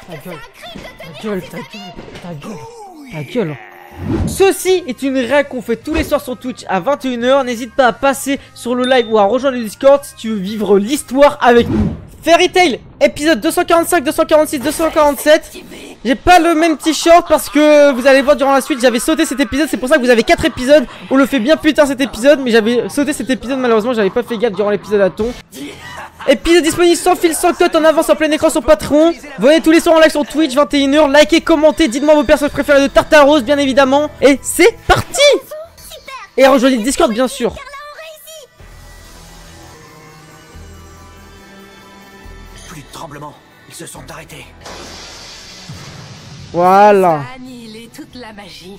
Ta gueule. Ceci est une règle qu'on fait tous les soirs sur Twitch à 21 h. N'hésite pas à passer sur le live ou à rejoindre le Discord si tu veux vivre l'histoire avec nous. Fairy Tail, épisode 245, 246, 247. J'ai pas le même t-shirt parce que vous allez voir durant la suite, j'avais sauté cet épisode. C'est pour ça que vous avez 4 épisodes. On le fait bien plus tard cet épisode, mais j'avais sauté cet épisode. Malheureusement, j'avais pas fait gaffe durant l'épisode à ton. Épisode disponible sans fil, sans cut, en avance en plein écran sur Patreon. Venez tous les soirs en live sur Twitch, 21 h. Likez, commentez, dites-moi vos personnages préférés de Tartaros, bien évidemment. Et c'est parti! Et rejoignez le Discord, bien sûr. Plus de tremblement, ils se sont arrêtés. Voilà. Ça a annihilé toute la magie.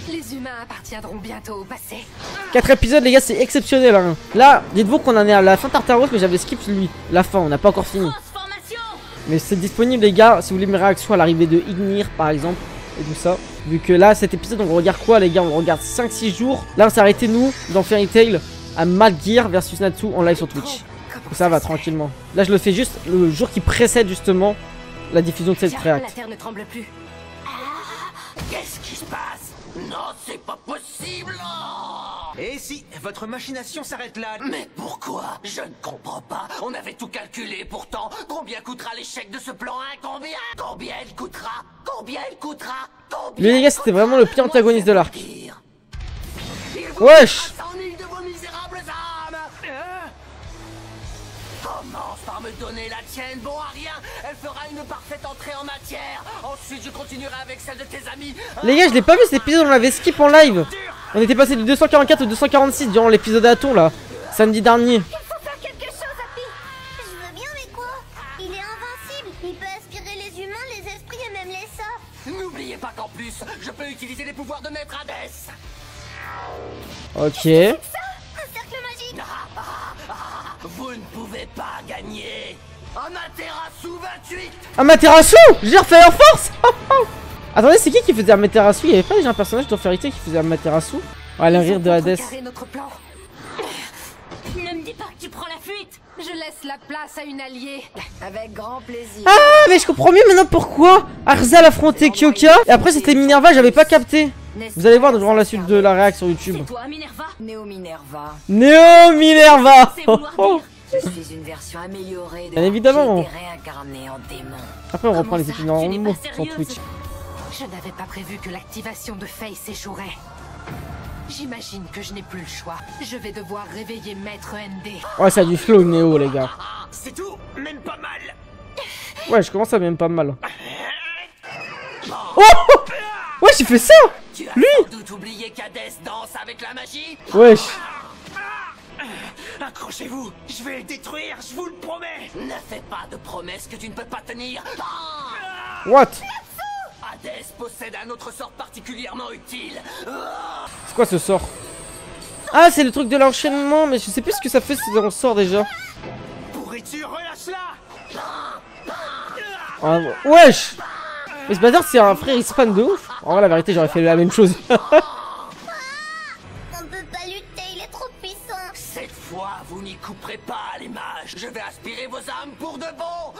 Les humains appartiendront bientôt au passé. 4 épisodes, les gars, c'est exceptionnel. Hein. Là, dites-vous qu'on en est à la fin Tartaros, mais j'avais skip lui. La fin, on n'a pas encore fini. Mais c'est disponible, les gars, si vous voulez mes réactions à l'arrivée de Ignir, par exemple, et tout ça. Vu que là, cet épisode, on regarde quoi, les gars? On regarde 5-6 jours. Là, on s'est arrêté, nous, dans Fairy Tail, à Malgear versus Natsu en live sur Twitch. Et ça va, tranquillement. Là, je le fais juste le jour qui précède, justement, la diffusion de cette réact. La terre ne tremble plus. Qu'est-ce qui se passe? Non, c'est pas possible! Et si votre machination s'arrête là? Mais pourquoi? Je ne comprends pas. On avait tout calculé pourtant. Combien coûtera l'échec de ce plan 1? Combien il coûtera? Combien il coûtera? Lui, les gars, c'était vraiment le pire antagoniste de l'arc. Wesh! De vos misérables âmes. Commence par me donner la tienne, bon à rien. Elle fera une parfaite entrée en matière. Ensuite, je continuerai avec celle de tes amis. Les gars, je l'ai pas vu cet épisode, on l'avait skip en live. On était passé de 244 au 246 durant l'épisode à ton là, samedi dernier. Il faut faire quelque chose, Happy. Je veux bien, mais quoi? Il est invincible. Il peut aspirer les humains, les esprits et même les sorts. N'oubliez pas qu'en plus, je peux utiliser les pouvoirs de Maître Hadès. Ok. C'est ça? Un cercle magique. Vous ne pouvez pas gagner. Amaterasu 28. Amaterasu! J'ai refait en force. Attendez, c'est qui faisait Amaterasu? Il y avait pas déjà un personnage dans Fairy Tail qui faisait Amaterasu? Ouais, le rire de Hadès. Notre plan. Ne me dis pas que tu prends la fuite. Je laisse la place à une alliée. Avec grand plaisir. Ah, mais je comprends mieux maintenant pourquoi Arzal affrontait Kyoka. Et après, c'était Minerva, j'avais pas capté. Vous allez voir durant la suite de la réaction sur YouTube. C'est toi, Minerva? Néo-Minerva. Néo-Minerva. Je suis une version améliorée de Bien évidemment. J'ai été réincarnée en démon. Après, on reprend les Comment ça, épisodes tu n'es normaux pas sur sérieuse? Twitch. Je n'avais pas prévu que l'activation de Faye s'échouerait. J'imagine que je n'ai plus le choix. Je vais devoir réveiller Maître ND. Ouais, ça a du flow, Néo, les gars. C'est tout, même pas mal. Ouais, je commence à même pas mal. Oh! Ouais, j'ai fait ça! Tu as Lui! sans doute oublié qu'Hadès danse avec la magie. Wesh! Accrochez-vous, je vais le détruire, je vous le promets. Ne fais pas de promesses que tu ne peux pas tenir. What? Hadès possède un autre sort particulièrement utile. C'est quoi ce sort? Ah, c'est le truc de l'enchaînement, mais je sais plus ce que ça fait si on sort déjà. Pourrais-tu relâche-la? Ah, wesh! Mais ce bâtard, c'est un frère, il spawn de ouf. En vrai, la vérité, j'aurais fait la même chose. On peut pas lutter, il est trop puissant. Cette fois, vous n'y couperez pas les mages. Je vais aspirer vos âmes pour de bon.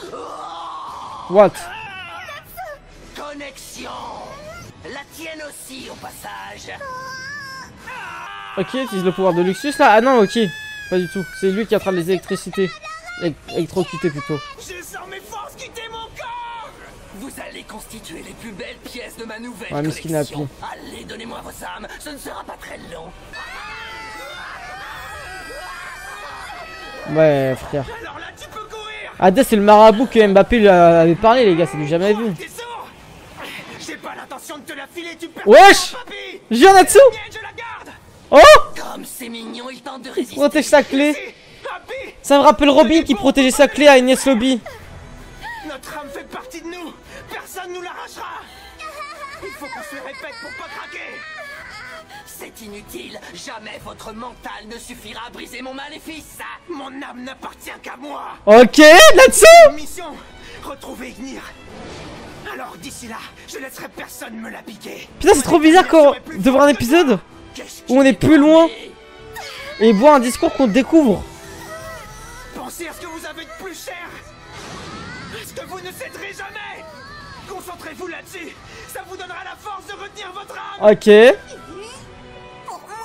What? Connexion. La tienne aussi, au passage. Ok, utilise le pouvoir de Luxus là. Ah non, ok. Pas du tout. C'est lui qui est en train de les électriciter. Électrocuter plutôt. Je sens mes forces quitter mon corps. Vous allez constituer les plus belles pièces de ma nouvelle Ouais, miskin collection. Happy. Allez, donnez-moi vos âmes. Ce ne sera pas très long. Ouais, frère. Alors là, tu peux courir. Hadès, c'est le marabout que Mbappé lui avait parlé, les gars. C'est du jamais vu. T'es sourd. J'ai pas l'intention de te la filer, tu perds. Wesh! Papy. J'ai un Natsu! Je la garde. Oh! Comme c'est mignon, il tente de résister. Protège sa clé. Happy. Ça me rappelle Robin qui protégeait sa clé à Agnès Lobby. Notre âme fait partie de nous. Personne nous l'arrachera. Il faut qu'on se le répète pour pas craquer. C'est inutile. Jamais votre mental ne suffira à briser mon maléfice. Mon âme n'appartient qu'à moi. Ok, Natsu! Mission, retrouver Ignir. Alors d'ici là, je laisserai personne me la piquer. Putain, c'est trop bizarre quand de voir un épisode où on est plus loin et voir un discours qu'on découvre. Pensez à ce que vous avez de plus cher. que vous ne céderez jamais. Concentrez-vous là-dessus. Ça vous donnera la force de retenir votre âme. Ok. Pour moi,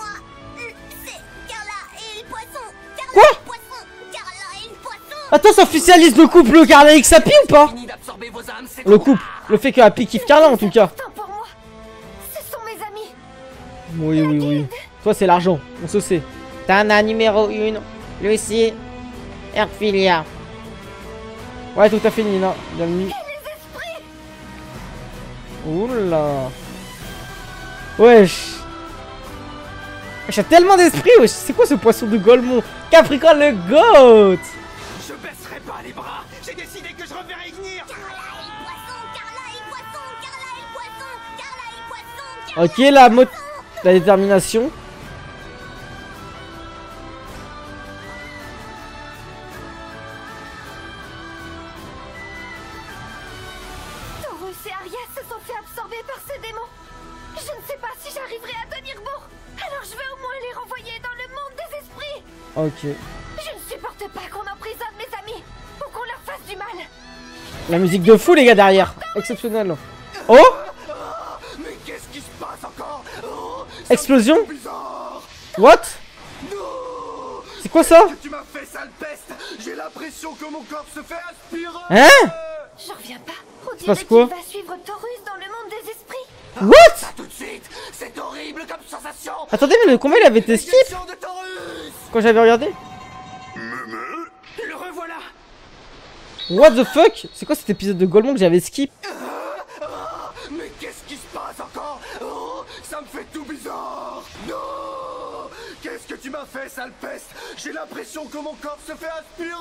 c'est Carla et le poisson. Carla Quoi? et le poisson. Carla et le poisson. Attends, ça officialise le couple Carla X Happy ou pas? Fini d'absorber vos âmes, c'est Le trop couple. tard. Le fait que Happy kiffe Carla en tout cas. Important pour moi. Ce sont mes amis. Oui, oui, oui. Toi, c'est l'argent. On se sait. Tana numéro 1. Lucie. Erphilia. Ouais, tout à fait, Nina. Bienvenue. Oula. Wesh. Wesh, y a tellement d'esprits, wesh. C'est quoi ce poisson de Golemont? Capricorne le GOAT. Je baisserai pas les bras. J'ai décidé que je reverrai venir. Carla et le poisson. Carla et le poisson. Carla et le poisson. Carla et le poisson. Carla Ok, la détermination. Taurus et Arias se sont fait absorber par ce démon. Je ne sais pas si j'arriverai à tenir bon. Alors je vais au moins les renvoyer dans le monde des esprits. Ok. Je ne supporte pas qu'on emprisonne mes amis ou qu'on leur fasse du mal. La musique de fou, les gars, derrière. Exceptionnel. Oh, Mais qu'est-ce qui se passe encore? Oh, explosion. c'est bizarre. What? Non. C'est quoi ça? Que tu m'as fait, sale peste. J'ai l'impression que mon corps se fait aspirer. Hein? Je reviens pas. On passe dirait quoi? qu'il va suivre Taurus dans le monde des esprits. What? Ça tout de suite. C'est horrible comme sensation. Attendez, mais le combat il avait été skip Éjection de Taurus. quand j'avais regardé. Le revoilà. What the fuck? C'est quoi cet épisode de Golemont que j'avais skip? Mais qu'est-ce qui se passe encore? Oh, ça me fait tout bizarre. Non. Qu'est-ce que tu m'as fait, sale peste? J'ai l'impression que mon corps se fait aspirer.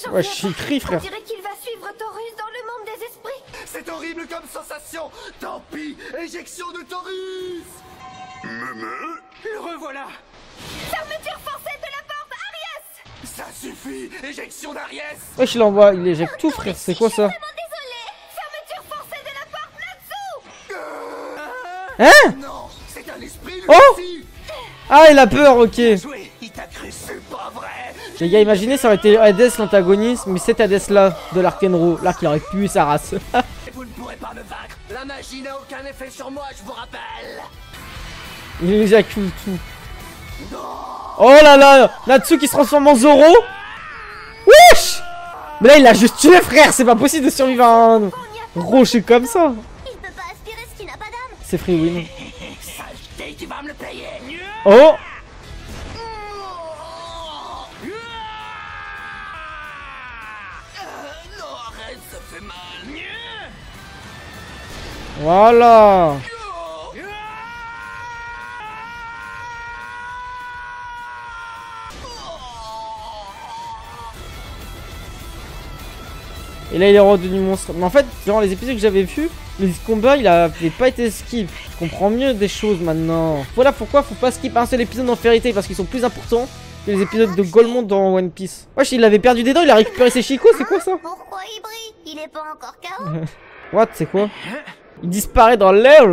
J'en Ouais, reviens je suis pas. écrit, frère. On dirait qu'il va suivre Taurus dans le monde des esprits. C'est horrible comme sensation. Tant pis. Éjection de Taurus. Le revoilà. Fermeture forcée de la porte, Arias. Ça suffit. Éjection d'Ariès. Wesh, il envoie, il éjecte tout, frère. C'est quoi ça? Fermeture forcée de la porte, Natsu. Hein? Non, c'est un esprit lui Oh. aussi. Ah, il a peur, ok. Joué, il t'a cru, c'est pas vrai. Les gars, imaginez ça aurait été Hades l'antagoniste, mais cet Hades là, de l'Arkenro, là qui aurait pu sa race. Vous ne pourrez pas me vaincre. La magie n'a aucun effet sur moi, je vous rappelle. Il éjacule tout. Oh là là, Natsu qui se transforme en Zoro. Wesh. Mais là, il l'a juste tué, frère. C'est pas possible de survivre à un rocher comme ça. Il peut pas aspirer ce qui n'a pas d'âme. C'est free win. Saleté, tu vas me le payer. Oh. Non, arrête, ça fait mal. Voilà. Et là il est redevenu monstre. Mais en fait, genre les épisodes que j'avais vus, le combat il avait pas été skip. Je comprends mieux des choses maintenant. Voilà pourquoi faut pas skip un seul épisode dans Fairy Tail, parce qu'ils sont plus importants que les épisodes de Golemont dans One Piece. Wesh, il avait perdu des dents, il a récupéré ses chicots, c'est quoi ça? Pourquoi il brille? Il est pas encore KO. What, c'est quoi? Il disparaît dans l'air.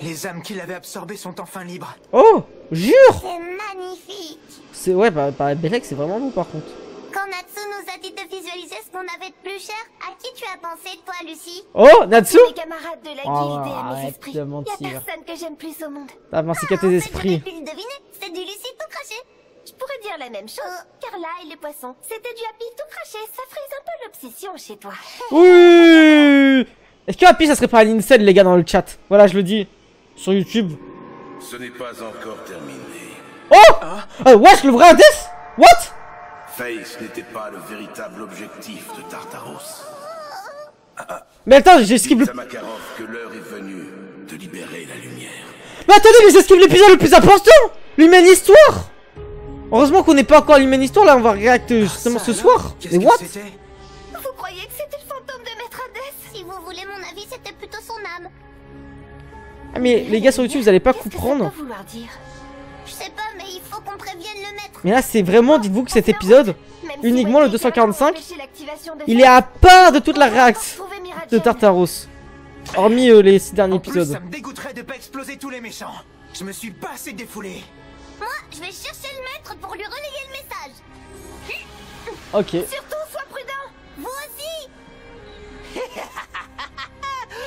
Les âmes qui l'avaient absorbé sont enfin libres. Oh, jure. C'est magnifique. C'est ouais, bah Belek c'est vraiment beau par contre. Quand Natsu nous a dit de visualiser ce qu'on avait de plus cher, à qui tu as pensé, toi, Lucie? Oh, Natsu. Mes camarades de la Oh, guilde et à mes arrête esprits. de Y a mentir. personne que j'aime plus au monde. T'as pensé qu'à tes esprits. J'aurais pu le deviner. C'est du Lucie tout craché. Je pourrais dire la même chose. Carla et les poissons, c'était du Happy tout craché. Ça frise un peu l'obsession chez toi. Oui. Est-ce que Happy ça serait pas un incel les gars dans le chat? Voilà, je le dis sur YouTube. Ce n'est pas encore terminé. Oh, wesh, le vrai Hades? What? Face n'était pas le véritable objectif de Tartaros. Mais attends, j'ai skip le... Dites à Makarov que l'heure est venue de libérer la lumière. Mais attendez, mais j'ai skip l'épisode le plus important! L'humaine histoire! Heureusement qu'on n'est pas encore à l'humaine histoire, là on va react justement ce soir. Qu'est-ce Mais que what? c'était? Vous croyez que c'était le fantôme de Maître Hades? Si vous voulez mon avis, c'était plutôt son âme. Ah mais les gars sur YouTube vous allez pas Qu'est-ce que comprendre. ça peut vouloir dire? Je sais pas, mais il faut qu'on prévienne le maître. Mais là c'est vraiment, dites-vous que cet épisode, Même si uniquement le Wendy et Carla ont 245, empêché l'activation de il Faith, est à part de toute la on va réaction retrouver Miragen. de Tartaros. Hormis les 6 derniers En plus, épisodes. ça me dégoûterait de pas exploser tous les méchants. Je me suis pas assez défoulé. Moi, je vais chercher le maître pour lui relayer le message. Ok. Surtout, sois prudent. Vous aussi.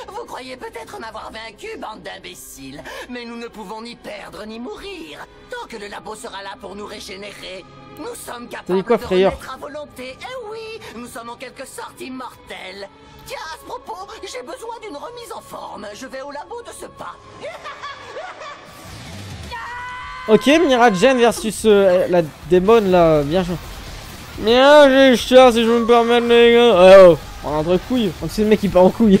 Vous croyez peut-être m'avoir vaincu, bande d'imbéciles, mais nous ne pouvons ni perdre ni mourir. Tant que le labo sera là pour nous régénérer, nous sommes capables quoi, de frayeur? renaître à volonté. Eh oui, nous sommes en quelque sorte immortels. Tiens, à ce propos, j'ai besoin d'une remise en forme. Je vais au labo de ce pas. Ok, Miragen versus la démon là, bien chaud. Bien, j'ai cher si je me permets les gars. Oh, on a entre couilles. On sait le mec qui part en couille.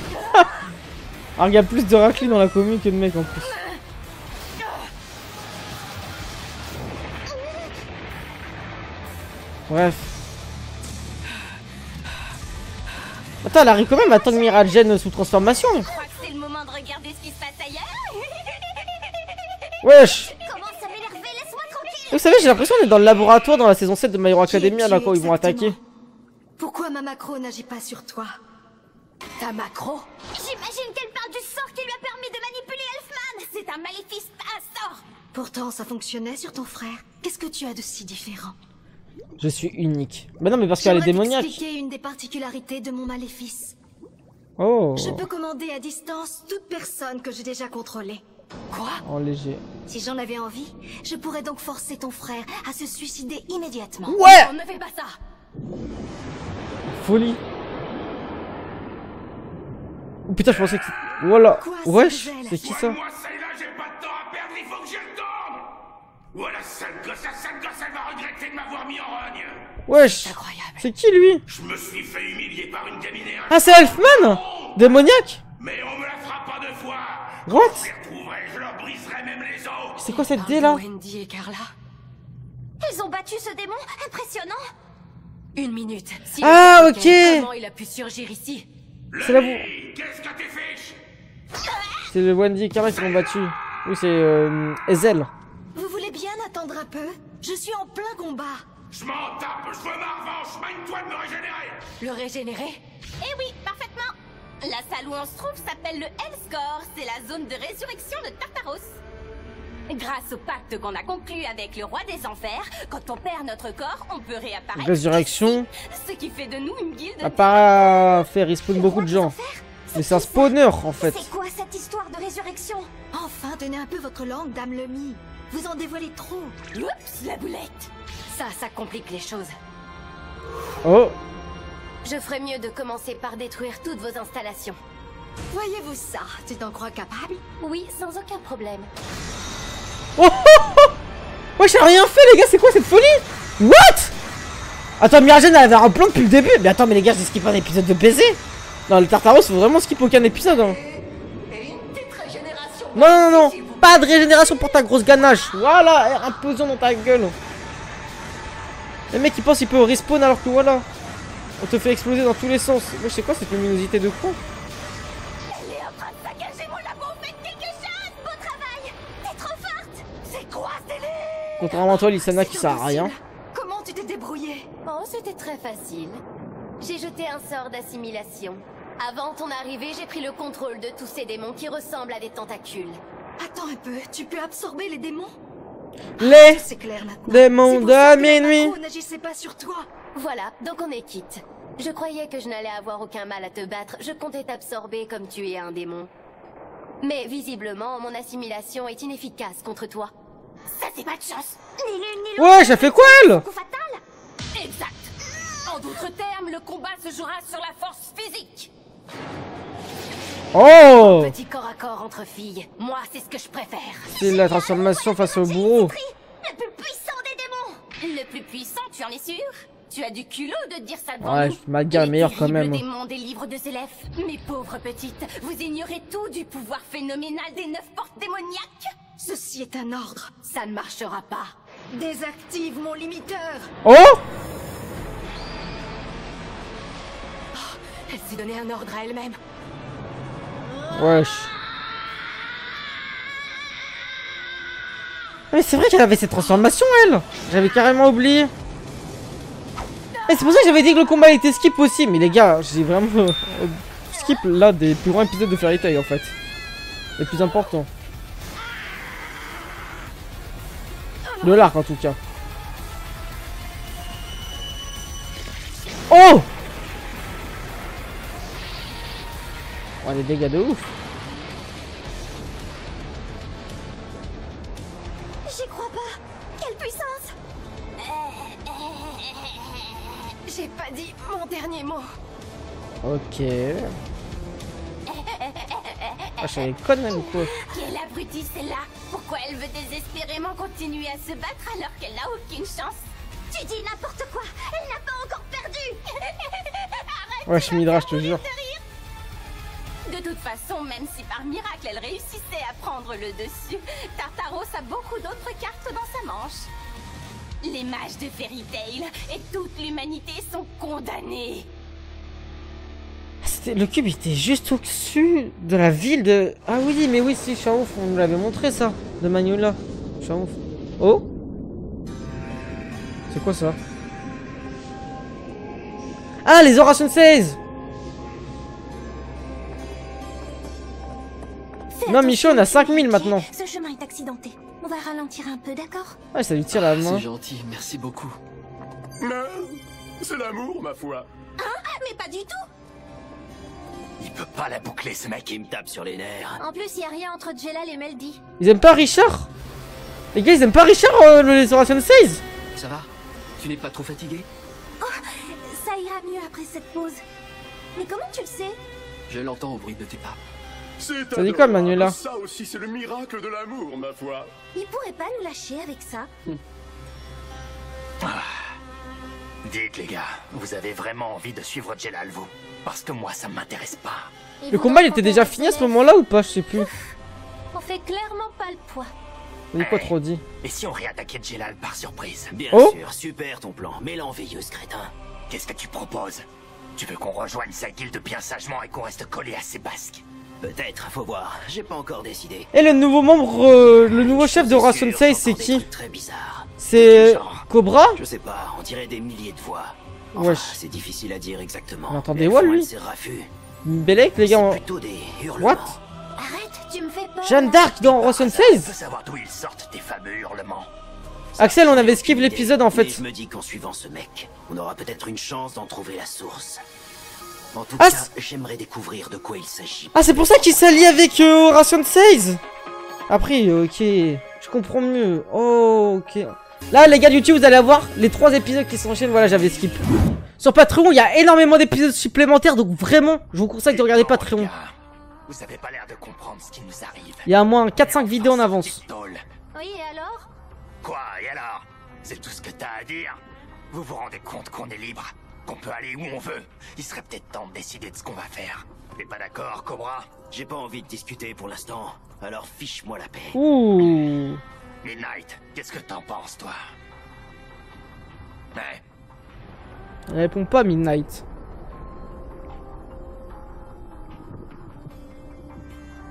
Alors il y a plus de raclés dans la commune que de mecs en plus. Bref. Attends, elle arrive quand même à attendre Miragen sous transformation. Je crois que c'est le moment de regarder ce qui se passe ailleurs. Wesh. Commence à m'énerver, laisse-moi tranquille. Vous savez, j'ai l'impression d'être dans le laboratoire dans la saison 7 de My Hero Academia là quand ils vont attaquer. Pourquoi ma macro n'agit pas sur toi? Ta macro? J'imagine qu'elle parle du sort qui lui a permis de manipuler Elfman. C'est un maléfice, pas un sort. Pourtant, ça fonctionnait sur ton frère. Qu'est-ce que tu as de si différent? Je suis unique. Bah non, mais parce qu'elle est J'aimerais démoniaque. t'expliquer une des particularités de mon maléfice. Oh. Je peux commander à distance toute personne que j'ai déjà contrôlée. Quoi? En léger. Si j'en avais envie, je pourrais donc forcer ton frère à se suicider immédiatement. Ouais. On ne fait pas ça. Folie. Oh putain, je pensais que... Voilà. Quoi, Wesh, c'est c'est qui ça? Moi, celle-là, j'ai pas de temps à perdre, il faut que j'y retourne. Voilà, sale gosse, elle va regretter de m'avoir mis en rogne. Wesh. Incroyable. C'est qui lui? Je me suis fait humilier par une gamine et un... Ah, c'est Elfman. Démoniaque. Mais on me la fera pas deux fois. What? Je les retrouverai, je leur briserai même les os. C'est quoi cette dé là? Wendy et Carla. Ils ont battu ce démon. Impressionnant. Une minute. Si Ah, le capitaine, ok. Comment il a pu surgir ici? C'est la Hey, qu'est-ce que t'es fiche? C'est le Wendy et Carla qui l'ont battu. Oui, c'est Ezel. Vous voulez bien attendre un peu? Je suis en plein combat. Je m'en tape, je veux ma revanche, mène-toi de me régénérer. Le régénérer? Eh oui, parfaitement. La salle où on se trouve s'appelle le Hellscore. C'est la zone de résurrection de Tartaros. Grâce au pacte qu'on a conclu avec le roi des enfers, quand on perd notre corps, on peut réapparaître. Résurrection. ici, ce qui fait de nous une guilde. À part faire respawn beaucoup de gens. Mais c'est un spawner en fait. C'est quoi cette histoire de résurrection? Enfin, tenez un peu votre langue, Dame Lemie. Vous en dévoilez trop. Oups, la boulette. Ça complique les choses. Oh. Je ferais mieux de commencer par détruire toutes vos installations. Voyez-vous ça? Tu t'en crois capable? Oui, sans aucun problème. Oh, oh, oh. Ouais, j'ai rien fait les gars, c'est quoi cette folie? What? Attends, Miragen elle avait un plan depuis le début. Mais attends, mais les gars, j'ai skippé un épisode de baiser. Non, le Tartaros, faut vraiment skipper aucun épisode. Hein. Et une petite régénération. Non, non, non, pas de régénération pour ta grosse ganache. Voilà, air implosion dans ta gueule. Les mecs ils pensent qu'ils peuvent respawn alors que voilà. On te fait exploser dans tous les sens. Moi, je sais quoi cette luminosité de con? Elle est en train de saccager mon labo, faites quelque chose! Beau travail. T'es trop forte. C'est quoi ce délire? Contrairement à toi, Lysana qui C'est sert à rien. impossible. Comment tu t'es débrouillée? Oh, c'était très facile. J'ai jeté un sort d'assimilation. Avant ton arrivée, j'ai pris le contrôle de tous ces démons qui ressemblent à des tentacules. Attends un peu, tu peux absorber les démons? Les C'est clair maintenant. démons C'est pour ça de que la minuit. macro n'agissait pas sur toi. Voilà, donc on est quitte. Je croyais que je n'allais avoir aucun mal à te battre, je comptais t'absorber comme tu es un démon. Mais visiblement, mon assimilation est inefficace contre toi. Ça c'est pas de chance. Ni l'une ni l'autre. Ouais, ça fait quoi elle? Coup fatal. Exact. En d'autres termes, le combat se jouera sur la force physique. Oh, Petit corps à corps entre filles, moi c'est ce que je préfère. c'est la transformation face au bourreau. Le plus puissant des démons. Le plus puissant, tu en es sûr? Tu as du culot de dire ça devant Ouais, nous. ma gueule est Les meilleure quand terribles même. démons des livres de Zélef. Mes pauvres petites, vous ignorez tout du pouvoir phénoménal des 9 portes démoniaques. Ceci est un ordre. Ça ne marchera pas. Désactive mon limiteur. Oh, Elle s'est donné un ordre à elle-même. wesh. Mais c'est vrai qu'elle avait cette transformation elle. J'avais carrément oublié. Et c'est pour ça que j'avais dit que le combat était skip aussi. Mais les gars, j'ai vraiment skip là des plus grands épisodes de Fairy Tail en fait. Les plus importants. De l'arc en tout cas. Oh! Oh, les dégâts de ouf. J'y crois pas. Quelle puissance! J'ai pas dit mon dernier mot. Ok. Ah, je suis avec conne même ou quoi? Quelle abrutie celle-là! Pourquoi elle veut désespérément continuer à se battre alors qu'elle n'a aucune chance? Tu dis n'importe quoi. Elle n'a pas encore perdu. Arrête! Ouais, je m'hydra, je te jure. De toute façon, même si par miracle elle réussissait à prendre le dessus, Tartaros a beaucoup d'autres cartes dans sa manche. Les mages de Fairy Tail et toute l'humanité sont condamnés. Le cube il était juste au-dessus de la ville de... Ah oui, mais oui, si, je suis un ouf, on nous l'avait montré ça, de Magnolia. Je suis un ouf. Oh! C'est quoi ça? Ah, les Horation 16! Non, Micho, on a 5000 maintenant. Ce chemin est accidenté. On va ralentir un peu, d'accord? Ouais, ça lui tire la main. C'est gentil, merci beaucoup. C'est l'amour, ma foi. Mais pas du tout! Il peut pas la boucler, ce mec. Il me tape sur les nerfs. En plus, y a rien entre Jelal et Meldy. Ils aiment pas Richard? Les gars, ils aiment pas Richard, les Horation 16? Ça va? Tu n'es pas trop fatigué? Ça ira mieux après cette pause. Mais comment tu le sais? Je l'entends au bruit de tes pas. Ça dit quoi, Manuela? Ça aussi, c'est le miracle de l'amour, ma foi. Il pourrait pas nous lâcher avec ça? Dites, les gars, vous avez vraiment envie de suivre Jelal, vous? Parce que moi, ça m'intéresse pas. Il Le combat, il voudrait était déjà qu'on fini à ce fasse moment-là ou pas? Je sais plus. On fait clairement pas le poids. Ça dit quoi trop dit? Et si on réattaquait Jelal par surprise? Bien Oh. sûr, super ton plan. Mais l'enveilleuse crétin. Qu'est-ce que tu proposes? Tu veux qu'on rejoigne sa guilde bien sagement et qu'on reste collé à ses basques? Peut-être, faut voir. J'ai pas encore décidé. Et le nouveau membre, le nouveau chef de Horation 16, c'est qui? Très bizarre. C'est Cobra? Je sais pas, on dirait des milliers de voix. Enfin, Wesh. c'est difficile à dire exactement. On entend Mais des voix, elles font lui. un de ces raffus. Belek, les gars. C'est on- plutôt des hurlements. What? Arrête, tu me fais peur. Jeanne d'Arc dans Horation Je peux 16? savoir d'où ils sortent tes fameux hurlements. Axel, on avait skip l'épisode en Mais fait. je me dis qu'en suivant ce mec, on aura peut-être une chance d'en trouver la source. En tout Ah, cas, j'aimerais découvrir de quoi il s'agit. Ah, c'est pour ça qu'il s'allie avec Horation 16? Après, ok. Je comprends mieux. Oh, ok. Là, les gars de YouTube, vous allez avoir les 3 épisodes qui s'enchaînent. Voilà, j'avais skip. Sur Patreon, il y a énormément d'épisodes supplémentaires. Donc vraiment, je vous conseille de regarder Patreon. Vous avez pas l'air de comprendre ce qui nous arrive. Il y a au moins 4-5 vidéos en avance. Oui, et alors? Quoi, et alors? C'est tout ce que t'as à dire? Vous vous rendez compte qu'on est libre? Qu'on peut aller où on veut? Il serait peut-être temps de décider de ce qu'on va faire. T'es pas d'accord, Cobra? J'ai pas envie de discuter pour l'instant, alors fiche-moi la paix. Ouh. Midnight, qu'est-ce que t'en penses, toi? Ouais. Elle répond pas, Midnight.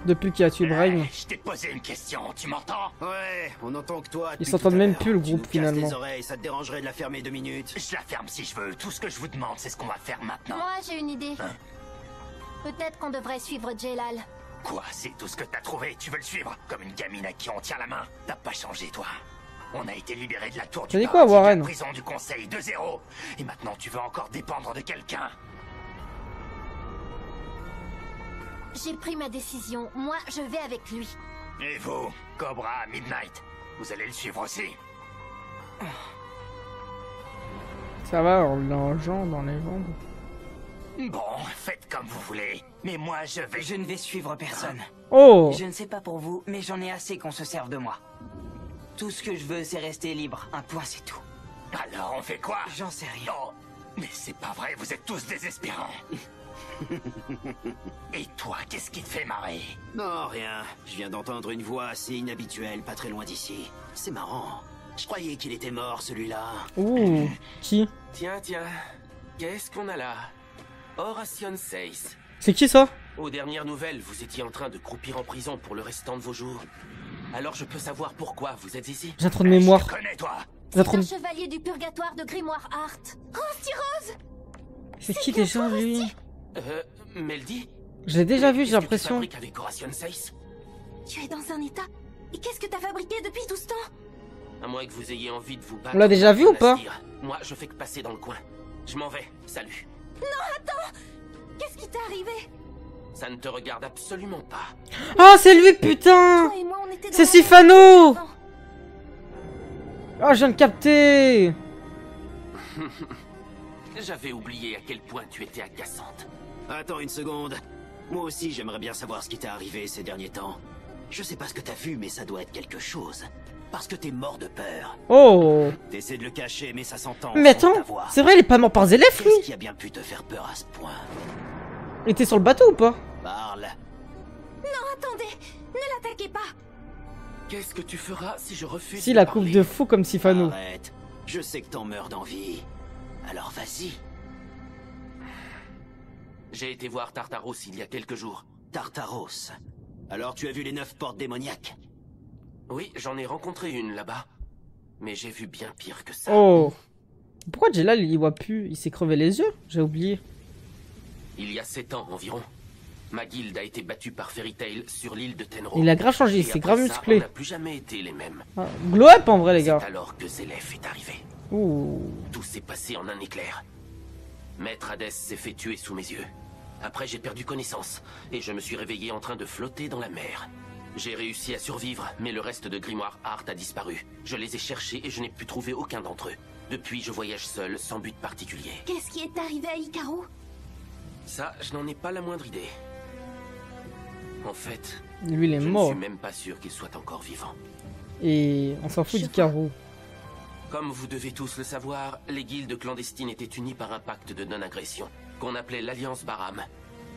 Depuis qu'il a tué Brain. Je t'ai posé une question, tu m'entends? Ouais, on entend que toi. Ils depuis s'entendent tout à même l'heure. plus, le Tu groupe, nous casses finalement. les oreilles, ça te dérangerait de la fermer 2 minutes? Je la ferme si je veux. Tout ce que je vous demande, c'est ce qu'on va faire maintenant. Moi, j'ai une idée. Hein? Peut-être qu'on devrait suivre Jelal. Quoi? C'est tout ce que t'as trouvé? Tu veux le suivre? Comme une gamine à qui on tient la main? T'as pas changé, toi. On a été libérés de la tour Ça du dit quoi, paradis, de la Warren? prison du conseil de 0. Et maintenant, tu veux encore dépendre de quelqu'un? J'ai pris ma décision. Moi, je vais avec lui. Et vous, Cobra, Midnight, vous allez le suivre aussi? Ça va, l'argent dans les jambes. Bon, faites comme vous voulez. Mais moi, je vais... Je ne vais suivre personne. Oh. Je ne sais pas pour vous, mais j'en ai assez qu'on se serve de moi. Tout ce que je veux, c'est rester libre. Un point, c'est tout. Alors, on fait quoi? J'en sais rien. Non, mais c'est pas vrai, vous êtes tous désespérants. Et toi, qu'est-ce qui te fait marrer? Non, rien. Je viens d'entendre une voix assez inhabituelle, pas très loin d'ici. C'est marrant. Je croyais qu'il était mort, celui-là. Ouh. Qui? Tiens, qu'est-ce qu'on a là? Horation 16. C'est qui ça? Aux dernières nouvelles, vous étiez en train de croupir en prison pour le restant de vos jours. Alors je peux savoir pourquoi vous êtes ici? J'ai un trou de mémoire. Je te connais, toi. J'ai un C'est trou un de... chevalier du purgatoire de Grimoire Art. Rusty Rose! C'est qui déjà lui? Meldy? Je l'ai déjà vu, Qu'est-ce j'ai que tu l'impression. fabriques avec Horation 16? Tu es dans un état. Et qu'est-ce que t'as fabriqué depuis tout ce temps? À moins que vous ayez envie de vous battre. On l'a déjà vu ou pas? Moi, je fais que passer dans le coin. Je m'en vais. Salut. Non, attends! Qu'est-ce qui t'est arrivé? Ça ne te regarde absolument pas. Ah, c'est lui, putain! Toi et moi, on était dans C'est la Sifano! maison. Oh, je viens de capter! J'avais oublié à quel point tu étais agaçante. Attends une seconde. Moi aussi, j'aimerais bien savoir ce qui t'est arrivé ces derniers temps. Je sais pas ce que t'as vu, mais ça doit être quelque chose. Parce que t'es mort de peur. Oh! T'essaies de le cacher, mais ça s'entend. Mais attends, c'est vrai, il est pas mort par Zélef, lui? Qu'est-ce qui a bien pu te faire peur à ce point? Il était sur le bateau ou pas? Parle. Non, attendez! Ne l'attaquez pas! Qu'est-ce que tu feras si je refuse Si, de la parler? coupe de fou comme Sifano. Arrête. Je sais que t'en meurs d'envie. Alors vas-y. J'ai été voir Tartaros il y a quelques jours. Tartaros. Alors tu as vu les 9 portes démoniaques? Oui, j'en ai rencontré une là-bas. Mais j'ai vu bien pire que ça. Oh! Pourquoi Jelal, il voit plus? Il s'est crevé les yeux? J'ai oublié. Il y a 7 ans environ, ma guilde a été battue par Fairy Tail sur l'île de Tenro. Il a grave changé, Et il s'est après grave ça, musclé. On n'a plus jamais été les mêmes. Ah, glow up en vrai, les gars. C'est alors que Zélef est arrivé. Ouh. Tout s'est passé en un éclair. Maître Hadès s'est fait tuer sous mes yeux. Après, j'ai perdu connaissance, et je me suis réveillé en train de flotter dans la mer. J'ai réussi à survivre, mais le reste de Grimoire Art a disparu. Je les ai cherchés et je n'ai pu trouver aucun d'entre eux. Depuis, je voyage seul, sans but particulier. Qu'est-ce qui est arrivé à Hikaru? Ça, je n'en ai pas la moindre idée. En fait, Lui, il est je ne mort. suis même pas sûr qu'il soit encore vivant. Et on s'en fout d'Ikaru. Comme vous devez tous le savoir, les guildes clandestines étaient unies par un pacte de non-agression, qu'on appelait l'Alliance Baram.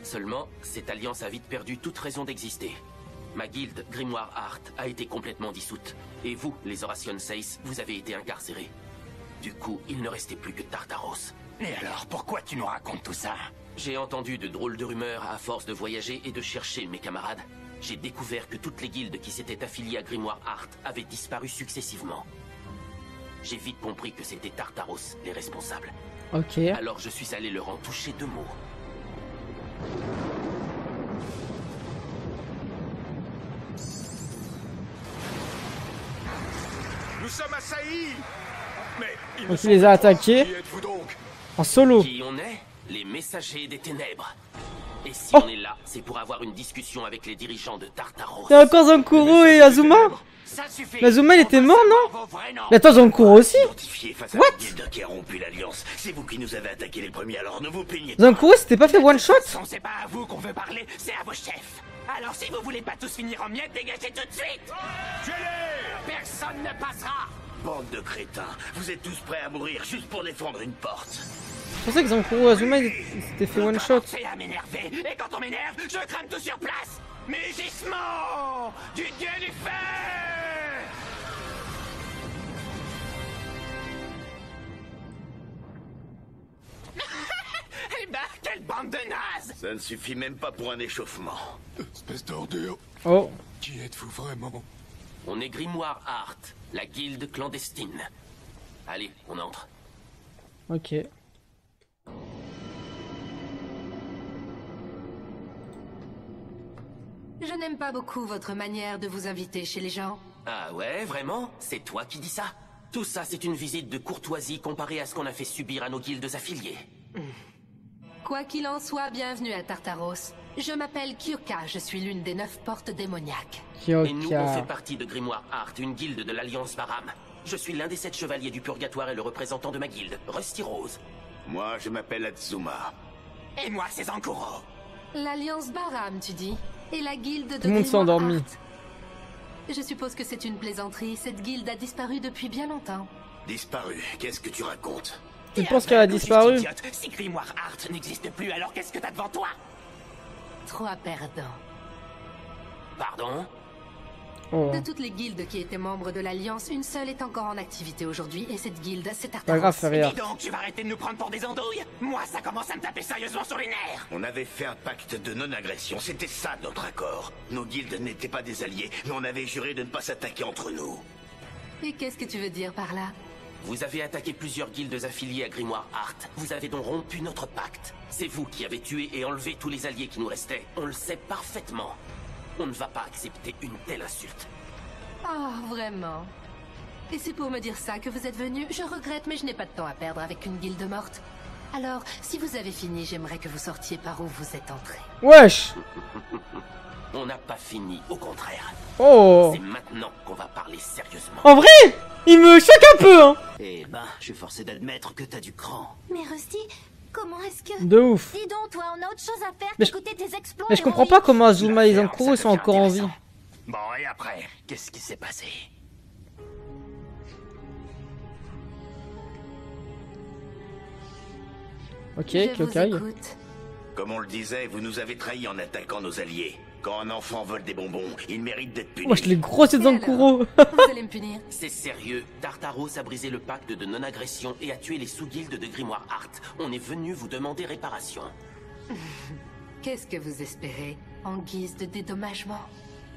Seulement, cette alliance a vite perdu toute raison d'exister. Ma guilde, Grimoire Art, a été complètement dissoute. Et vous, les Horation Seis, vous avez été incarcérés. Du coup, il ne restait plus que Tartaros. Et alors, pourquoi tu nous racontes tout ça? J'ai entendu de drôles de rumeurs à force de voyager et de chercher mes camarades. J'ai découvert que toutes les guildes qui s'étaient affiliées à Grimoire Art avaient disparu successivement. J'ai vite compris que c'était Tartaros, les responsables. Ok. Alors je suis allé leur en toucher 2 mots. Nous sommes assaillis. Mais ils Donc il les a attaqués. Qui êtes-vous donc? En solo. Qui on est? Les messagers des ténèbres. Et si Oh. on est là, c'est pour avoir une discussion avec les dirigeants de Tartaros. Il y a encore Zankuro et Azuma? Ça suffit. Mais Azuma, il était mort, non? Vos vrais noms. Mais attends, Zankuro aussi? Identifié face à What? la guilde qui a rompu l'alliance. C'est vous qui nous avez attaqués les premiers, alors ne vous plaignez pas. Zankuro, c'était pas fait one shot? C'est pas à vous qu'on veut parler, c'est à vos chefs. Alors si vous voulez pas tous finir en miettes, dégagez tout de suite. Tuez-les! Personne ne passera. Bande de crétins, vous êtes tous prêts à mourir juste pour défendre une porte. Je pensais que Zankuro et Azuma, ils s'étaient fait one shot. C'est à m'énerver, et quand on m'énerve, je crame tout sur place. Mugissement du dieu du feu. Eh ben, quelle bande de nazes! Ça ne suffit même pas pour un échauffement. Espèce d'ordure. Oh. Qui êtes-vous vraiment? On est Grimoire Art, la guilde clandestine. Allez, on entre. Ok. Je n'aime pas beaucoup votre manière de vous inviter chez les gens. Ah ouais, vraiment? C'est toi qui dis ça? Tout ça, c'est une visite de courtoisie comparée à ce qu'on a fait subir à nos guildes affiliées. Quoi qu'il en soit, bienvenue à Tartaros. Je m'appelle Kyoka, je suis l'une des 9 portes démoniaques. Et nous, on fait Kyoka. partie de Grimoire Art, une guilde de l'Alliance Baram. Je suis l'un des 7 chevaliers du Purgatoire et le représentant de ma guilde, Rusty Rose. Moi, je m'appelle Atsuma. Et moi, c'est Zankuro. L'Alliance Baram, tu dis? Et la guilde de Tout le monde s'est Grimoire endormi. Art. Je suppose que c'est une plaisanterie. Cette guilde a disparu depuis bien longtemps. Disparu, qu'est-ce que tu racontes? Tu penses qu'elle a disparu? Idiote. Si Grimoire Art n'existe plus, alors qu'est-ce que t'as devant toi? 3 perdants. Pardon? Oh. De toutes les guildes qui étaient membres de l'Alliance, une seule est encore en activité aujourd'hui, et cette guilde, c'est Pas Tartaros. grave, fais rien. Dis donc, tu vas arrêter de nous prendre pour des andouilles? Moi, ça commence à me taper sérieusement sur les nerfs. On avait fait un pacte de non-agression, c'était ça notre accord. Nos guildes n'étaient pas des alliés, mais on avait juré de ne pas s'attaquer entre nous. Et qu'est-ce que tu veux dire par là? Vous avez attaqué plusieurs guildes affiliées à Grimoire Art. Vous avez donc rompu notre pacte. C'est vous qui avez tué et enlevé tous les alliés qui nous restaient. On le sait parfaitement. On ne va pas accepter une telle insulte. Oh, vraiment? Et c'est pour me dire ça que vous êtes venu. Je regrette, mais je n'ai pas de temps à perdre avec une guilde morte. Alors, si vous avez fini, j'aimerais que vous sortiez par où vous êtes entré. Wesh. On n'a pas fini, au contraire. Oh. C'est maintenant qu'on va parler sérieusement. En vrai, il me choque un peu, hein. Eh ben, je suis forcé d'admettre que t'as du cran. Mais Rusty, comment est-ce que... De ouf. Dis donc, toi, on a autre chose à faire Mais qu'écouter tes exploits. Mais je comprends pas comment Azuma et Zankuro sont encore en vie. Bon, et après, qu'est-ce qui s'est passé? Ok, Je Kyokai. vous écoute. Comme on le disait, vous nous avez trahis en attaquant nos alliés. Quand un enfant vole des bonbons, il mérite d'être puni. Wesh, les gros c'est Zankuro. Vous allez me punir. C'est sérieux, Tartaros a brisé le pacte de non-agression et a tué les sous-guildes de Grimoire Art. On est venu vous demander réparation. Qu'est-ce que vous espérez en guise de dédommagement?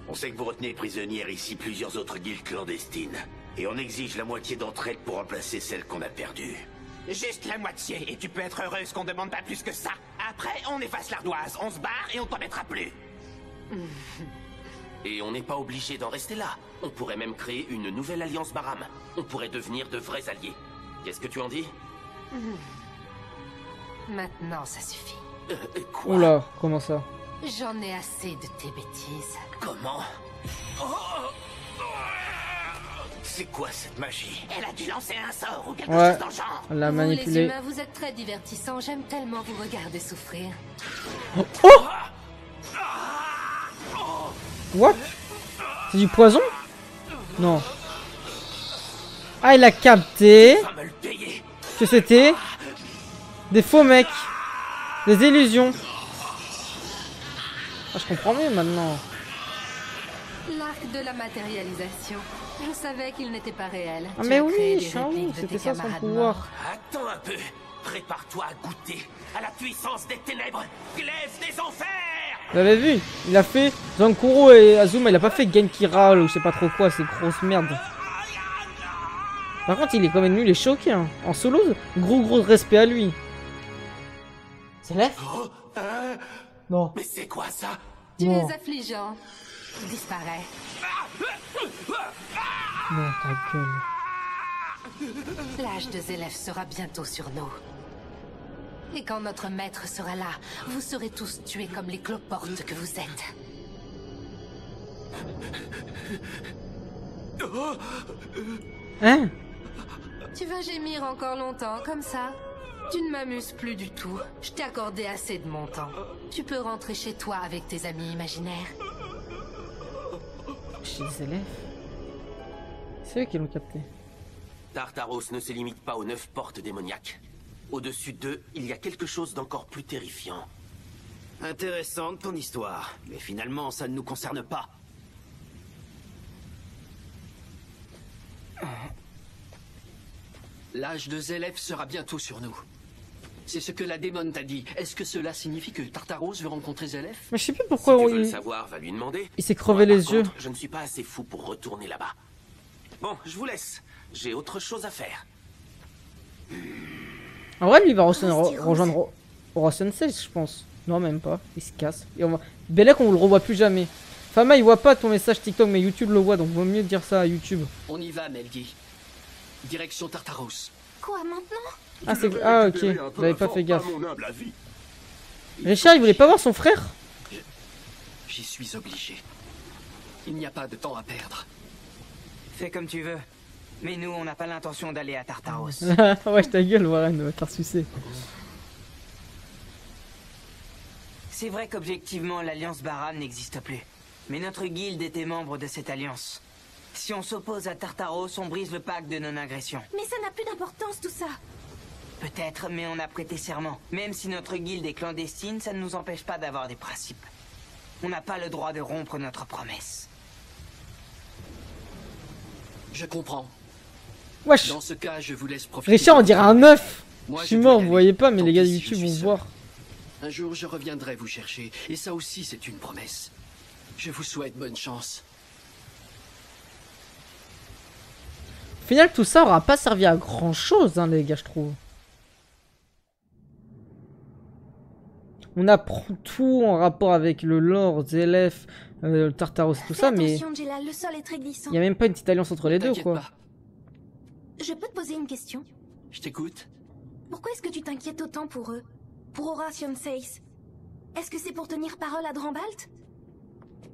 On sait que vous retenez prisonnières ici plusieurs autres guildes clandestines. Et on exige la moitié d'entre elles pour remplacer celles qu'on a perdues. Juste la moitié, et tu peux être heureuse qu'on demande pas plus que ça. Après, on efface l'ardoise, on se barre et on t'en mettra plus. Et on n'est pas obligé d'en rester là. On pourrait même créer une nouvelle alliance Baram. On pourrait devenir de vrais alliés. Qu'est-ce que tu en dis? Maintenant, ça suffit. Quoi? Oula, comment ça? J'en ai assez de tes bêtises. Comment? C'est quoi cette magie? Elle a dû lancer un sort ou quelque Ouais, chose dans le genre. elle l'a Vous, les manipulé. humains, vous êtes très divertissants. J'aime tellement vous regarder souffrir. Oh! What? C'est du poison? Non. Ah, il a capté Va me le payer. que c'était des faux mecs. Des illusions. Ah, je comprends mieux maintenant. L'arc de la matérialisation. Je savais qu'il n'était pas réel. Ah Tu mais as créé oui, des Shao, répliques de c'était tes ça son camarades pouvoir. morts. Attends un peu. Prépare-toi à goûter à la puissance des ténèbres. Glaive des enfers. Vous l'avez vu? Il a fait Zankuro et Azuma, il a pas fait Genkira ou je sais pas trop quoi, ces grosses merdes. Par contre, il est quand même nul et choqué. Hein. En solo, gros respect à lui. C'est là? Non. Mais c'est quoi ça? Tu Non. es affligeant. Disparais. Non, ta gueule. L'âge de Zélef sera bientôt sur nous. Et quand notre maître sera là, vous serez tous tués comme les cloportes que vous êtes. Hein? Tu vas gémir encore longtemps comme ça? Tu ne m'amuses plus du tout. Je t'ai accordé assez de mon temps. Tu peux rentrer chez toi avec tes amis imaginaires. Chez les élèves. C'est eux qui l'ont capté. Tartaros ne se limite pas aux 9 portes démoniaques. Au-dessus d'eux, il y a quelque chose d'encore plus terrifiant. Intéressante ton histoire, mais finalement ça ne nous concerne pas. L'âge de Zélef sera bientôt sur nous. C'est ce que la démon t'a dit. Est-ce que cela signifie que Tartaros veut rencontrer Zélef? Mais je sais plus pourquoi Si tu veux le il... savoir, va lui demander. Il s'est crevé Moi, les par yeux. contre, je ne suis pas assez fou pour retourner là-bas. Bon, je vous laisse. J'ai autre chose à faire. En vrai, lui, il va rejoindre Aura Sensei, je pense. Non, même pas. Il se casse. Et on va... Belek, on le revoit plus jamais. Fama, il voit pas ton message TikTok, mais YouTube le voit, donc vaut mieux dire ça à YouTube. On y va, Melgi. Direction Tartaros. Quoi maintenant? Ah, c'est... Ah, ok. Vous avez pas fait gaffe. Richard, il voulait pas voir son frère? J'y suis obligé. Il n'y a pas de temps à perdre. Fais comme tu veux. Mais nous, on n'a pas l'intention d'aller à Tartaros. Ouais, ta gueule, Warren, va te faire sucer. C'est vrai qu'objectivement, l'Alliance Baram n'existe plus. Mais notre guilde était membre de cette alliance. Si on s'oppose à Tartaros, on brise le pacte de non-agression. Mais ça n'a plus d'importance tout ça. Peut-être, mais on a prêté serment. Même si notre guilde est clandestine, ça ne nous empêche pas d'avoir des principes. On n'a pas le droit de rompre notre promesse. Je comprends. Wesh. Dans ce cas, je vous laisse profiter. Richard, on dirait un œuf. Moi, Je suis je dois mort, y vous aller. voyez pas, mais Tant les gars de pis si YouTube je vont suis voir. seul. Un jour, je reviendrai vous chercher. Et ça aussi, c'est une promesse. Je vous souhaite bonne chance. Au final, tout ça aura pas servi à grand chose, hein, les gars, je trouve. On apprend tout en rapport avec le lore, Zélef, Tartaros, tout ça, mais Attention, Jelal, le sol est très glissant. il y a même pas une petite alliance entre les deux, quoi. Pas. Je peux te poser une question? Je t'écoute. Pourquoi est-ce que tu t'inquiètes autant pour eux? Pour Horatio Seis? Est-ce que c'est pour tenir parole à Drambalt?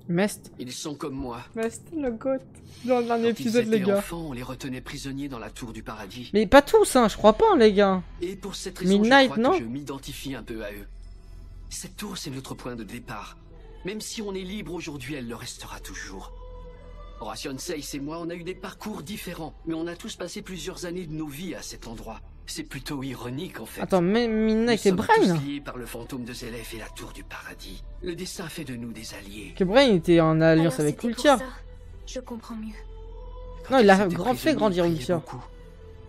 Mest. Ils sont comme moi. Mest, le goth. Dans le dernier épisode, les gars. Enfants, on les retenait prisonniers dans la tour du paradis. Mais pas tous, hein, je crois pas, les gars. Et pour cette raison, Midnight, je crois non? que je m'identifie un peu à eux. Cette tour, c'est notre point de départ. Même si on est libre aujourd'hui, elle le restera toujours. Horatio Seis et moi, on a eu des parcours différents, mais on a tous passé plusieurs années de nos vies à cet endroit. C'est plutôt ironique, en fait. Attends, mais Midnight et Brain? Nous sommes tous liés par le fantôme de Zélef et la tour du paradis. Le destin fait de nous des alliés. Que Brain était en alliance avec Ultia. Je comprends mieux. Non, il a fait grandir Ultia.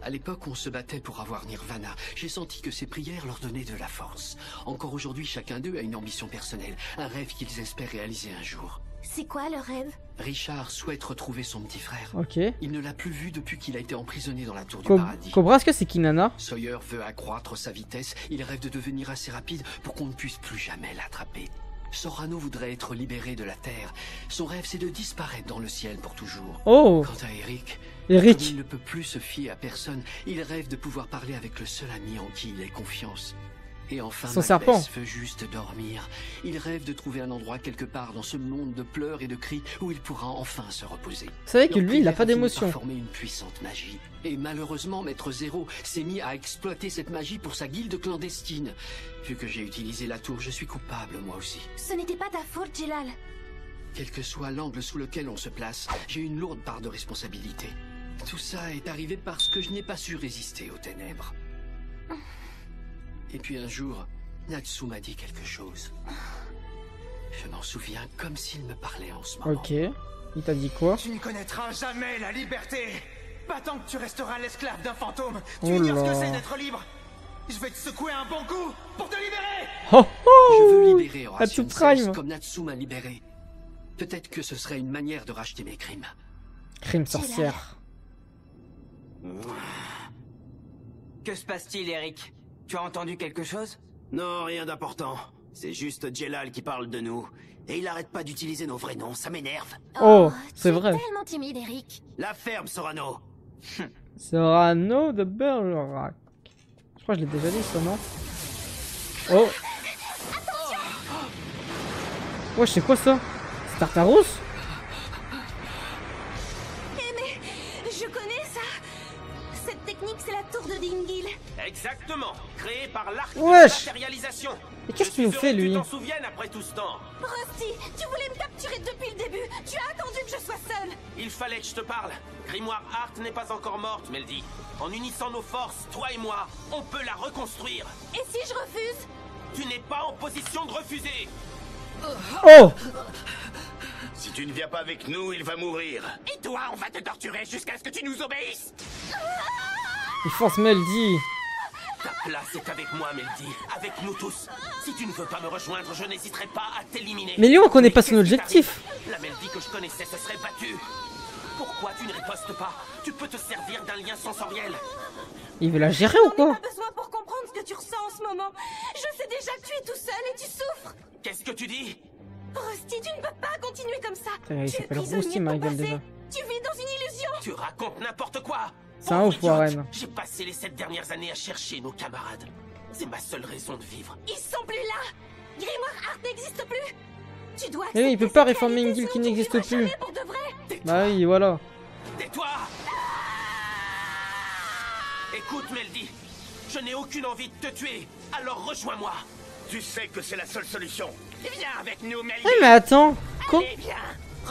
À l'époque, on se battait pour avoir Nirvana. J'ai senti que ces prières leur donnaient de la force. Encore aujourd'hui, chacun d'eux a une ambition personnelle, un rêve qu'ils espèrent réaliser un jour. C'est quoi le rêve? Richard souhaite retrouver son petit frère. Ok. Il ne l'a plus vu depuis qu'il a été emprisonné dans la tour du Co paradis. Cobra, est-ce que c'est Kinana? Sawyer veut accroître sa vitesse. Il rêve de devenir assez rapide pour qu'on ne puisse plus jamais l'attraper. Sorano voudrait être libéré de la Terre. Son rêve, c'est de disparaître dans le ciel pour toujours. Oh. Quant à Eric, Eric, comme il ne peut plus se fier à personne, il rêve de pouvoir parler avec le seul ami en qui il ait confiance. Et enfin, son Macbeth serpent veut juste dormir. Il rêve de trouver un endroit quelque part dans ce monde de pleurs et de cris où il pourra enfin se reposer. Vous savez que Leur lui, il a prière pas fini d'émotion. par former une puissante magie. Et malheureusement, Maître Zéro s'est mis à exploiter cette magie pour sa guilde clandestine. Vu que j'ai utilisé la tour, je suis coupable moi aussi. Ce n'était pas ta faute, Jelal. Quel que soit l'angle sous lequel on se place, j'ai une lourde part de responsabilité. Tout ça est arrivé parce que je n'ai pas su résister aux ténèbres. Et puis un jour, Natsu m'a dit quelque chose. Je m'en souviens comme s'il me parlait en ce moment. Ok. Il t'a dit quoi? Tu ne connaîtras jamais la liberté. Pas tant que tu resteras l'esclave d'un fantôme. Oh Tu ignores ce là. que c'est d'être libre. Je vais te secouer un bon coup pour te libérer. Oh oh. Je veux libérer Horatio Natsu Prime. Seis comme Natsu m'a libéré. Peut-être que ce serait une manière de racheter mes crimes. Crime sorcière. Que se passe-t-il, Eric? Tu as entendu quelque chose? Non, rien d'important. C'est juste Jelal qui parle de nous. Et il arrête pas d'utiliser nos vrais noms, ça m'énerve. Oh, c'est vrai. Tellement timide, Eric. La ferme, Sorano. Sorano de Bergerac. Je crois que je l'ai déjà dit, ça, non? Oh. Ouais, c'est quoi ça? C'est Tartaros? Eh mais, je connais ça. Cette technique, c'est la tour de Dingil. Exactement, créé par l'arc de Wesh. matérialisation. Et qu'est-ce qu'il nous fait, lui? Tu t'en souviennes après tout ce temps? Rusty, tu voulais me capturer depuis le début. Tu as attendu que je sois seule. Il fallait que je te parle. Grimoire Art n'est pas encore morte, Meldy. En unissant nos forces, toi et moi, on peut la reconstruire. Et si je refuse? Tu n'es pas en position de refuser. Oh. Si tu ne viens pas avec nous, il va mourir. Et toi, on va te torturer jusqu'à ce que tu nous obéisses. Il force Meldy. Ta place est avec moi, Meldy. Avec nous tous. Si tu ne veux pas me rejoindre, je n'hésiterai pas à t'éliminer. Mais lui, on connaît pas son Qu'est-ce qui objectif. t'arrive? La Meldy que je connaissais se serait battue. Pourquoi tu ne ripostes pas? Tu peux te servir d'un lien sensoriel. Il veut la gérer ou quoi? Pas besoin pour comprendre ce que tu ressens en ce moment. Je sais déjà que tu es tout seul et tu souffres. Qu'est-ce que tu dis? Rusty, tu ne peux pas continuer comme ça. Il Tu es s'appelle prisonnier Rusty, de ma ton gueule, passé. déjà. Tu vis dans une illusion. Tu racontes n'importe quoi. C'est un ouf, Pauvre idiote. Warren. J'ai passé les 7 dernières années à chercher nos camarades. C'est ma seule raison de vivre. Ils sont plus là. Grimoire Art n'existe plus. Tu dois Mais oui, il peut pas réformer une guilde qui n'existe plus. pour de vrai. Bah oui, voilà. Tais-toi! Écoute, Meldy, je n'ai aucune envie de te tuer, alors rejoins-moi. Tu sais que c'est la seule solution. Viens avec nous, Meldy. Eh mais attends. Quoi? Allez, viens.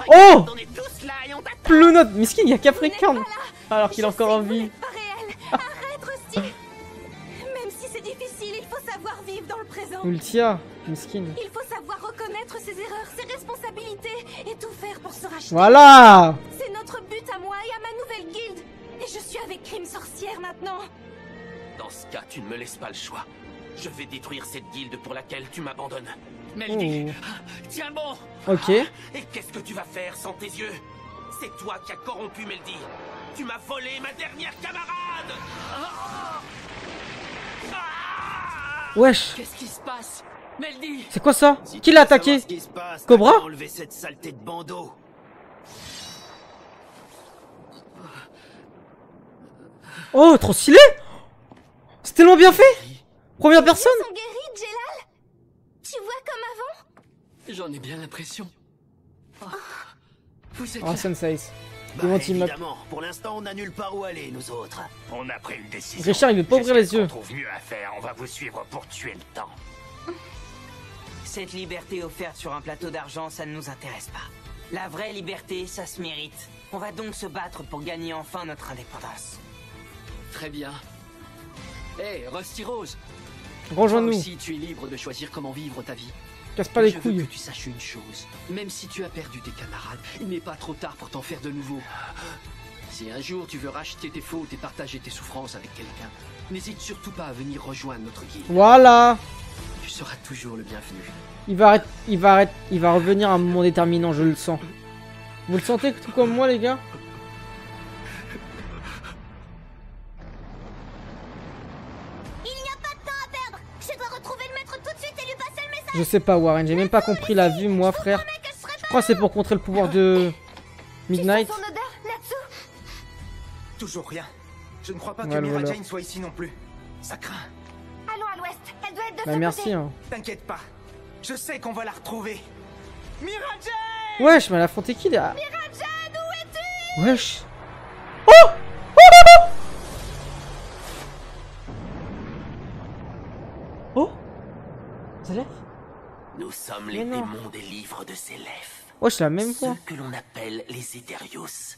Oh. Regarde, on est tous là et on t'attend. Plounote. Miskin, il y a Capricorne. Alors qu'il est encore en vie. Pas réel. Arrête, Rusty. Même si c'est difficile, il faut savoir vivre dans le présent. Ultia. Miskin. Il faut savoir reconnaître ses erreurs, ses responsabilités et tout faire pour se racheter. Voilà. C'est notre but à moi et à ma nouvelle guilde. Et je suis avec Crime Sorcière maintenant. Dans ce cas, tu ne me laisses pas le choix. Je vais détruire cette guilde pour laquelle tu m'abandonnes. Meldy, Oh. tiens bon. Ok. Et qu'est-ce que tu vas faire sans tes yeux? C'est toi qui as corrompu Meldy. Tu m'as volé ma dernière camarade. Wesh. Qu'est-ce qui se passe? Meldy! C'est quoi ça? Si Qui tu l'a veux savoir attaqué? ce qui se passe, Cobra? t'as qu'à enlever cette saleté de bandeau. Oh, trop stylé! C'est tellement bien fait! Première personne! Ils sont guéris, Jelal? Tu vois comme avant? J'en ai bien l'impression. Oh. Vous êtes Oh, là. Sensei. Bah, évidemment, pour l'instant, on n'a nulle part où aller, nous autres. On a pris une décision. Richard, il veut pas ouvrir les yeux. On trouve mieux à faire. On va vous suivre pour tuer le temps. Cette liberté offerte sur un plateau d'argent, ça ne nous intéresse pas. La vraie liberté, ça se mérite. On va donc se battre pour gagner enfin notre indépendance. Très bien. Hé, Rusty Rose. Rejoins-nous. Toi aussi, tu es libre de choisir comment vivre ta vie. Casse pas les Je veux couilles. que tu saches une chose. Même si tu as perdu tes camarades, il n'est pas trop tard pour t'en faire de nouveau. Si un jour tu veux racheter tes fautes et partager tes souffrances avec quelqu'un, n'hésite surtout pas à venir rejoindre notre guilde. Voilà. Tu seras toujours le bienvenu. Il va revenir à un moment déterminant, je le sens. Vous le sentez tout comme moi, les gars? Il n'y a pas de temps à perdre. Je dois retrouver le maître tout de suite et lui passer le message. Je sais pas, Warren, j'ai même pas compris la vue, moi, frère. Je crois que c'est pour contrer le pouvoir de Midnight. Son odeur, Natsu? Toujours rien. Je ne crois pas que Ouais, Mira voilà. Jane soit ici non plus. Ça craint. Allons à l'ouest. Elle doit être de Bah ce merci, côté. hein. T'inquiète pas. Je sais qu'on va la retrouver. Mira Jane! Wesh, mais elle a affronté qui, là? Mira Jane, où es-tu? Wesh. Oh! Oh non, non! Oh! Zélef? Nous sommes Mais les non. démons des livres de Zélef. Wesh, c'est la même Ceux voix. que l'on appelle les Eterios.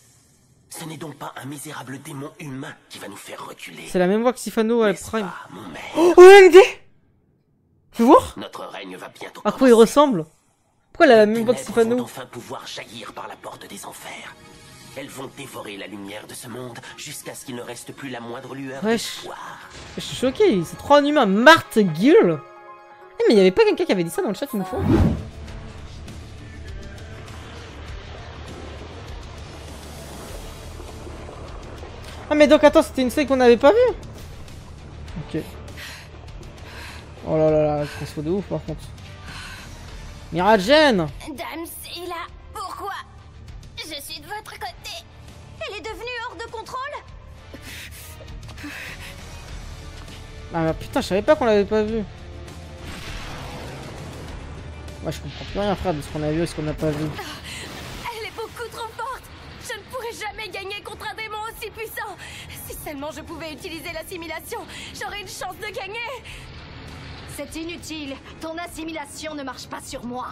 Ce n'est donc pas un misérable démon humain qui va nous faire reculer. C'est la même voix que Sifano à N'est-ce Prime. pas, mon maître? Oh, OMD! Fais voir? Notre règne va bientôt À quoi il ressemble? Pourquoi elle a la même voix que Les ténèbres Sifano? vont enfin pouvoir jaillir par la porte des enfers. Elles vont dévorer la lumière de ce monde jusqu'à ce qu'il ne reste plus la moindre lueur Wesh. d'espoir. Je suis choqué, c'est trop un humain. Marthe Gill. Eh, mais il y avait pas quelqu'un qui avait dit ça dans le chat une fois? Ah mais donc attends, c'était une scène qu'on n'avait pas vue. Ok. Oh là là là, je pense de ouf par contre. Mira Jane. Dame Scylla, pourquoi? Je suis de votre côté. Elle est devenue hors de contrôle? Ah mais putain, je savais pas qu'on l'avait pas vue. Moi je comprends plus rien frère de ce qu'on a vu et ce qu'on n'a pas vu. Elle est beaucoup trop forte. Je ne pourrai jamais gagner contre un démon aussi puissant. Si seulement je pouvais utiliser l'assimilation, j'aurais une chance de gagner. C'est inutile. Ton assimilation ne marche pas sur moi.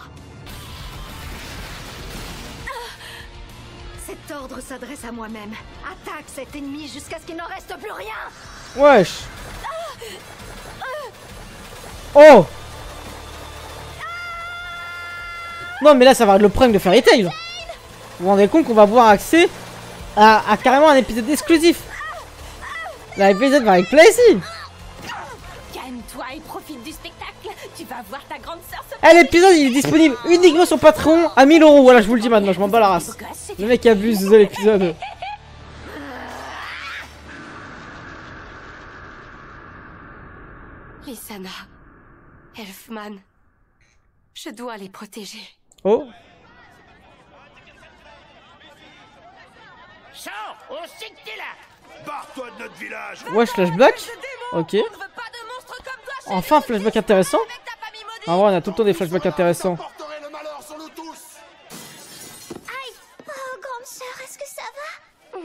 Cet ordre s'adresse à moi-même. Attaque cet ennemi jusqu'à ce qu'il n'en reste plus rien. Wesh. Oh. Non mais là ça va être le prime de Fairy Tail. Vous vous rendez compte qu'on va avoir accès à carrément un épisode exclusif. L'épisode va être plaisir. Calme-toi et profite du spectacle. Tu vas voir ta grande sœur se... Eh, l'épisode il est disponible uniquement sur Patreon à 1000 €. Voilà, je vous le dis maintenant, je m'en bats la race. Le mec abuse de l'épisode. Lysana, Elfman, je dois les protéger. Oh. Chant, on sait que t'es là. Barre-toi de notre village. Wesh, flashback. Ok. Enfin, flashback intéressant. Ah ouais, on a tout le temps des flashbacks intéressants. Aïe. Oh, grande sœur, est-ce que ça va?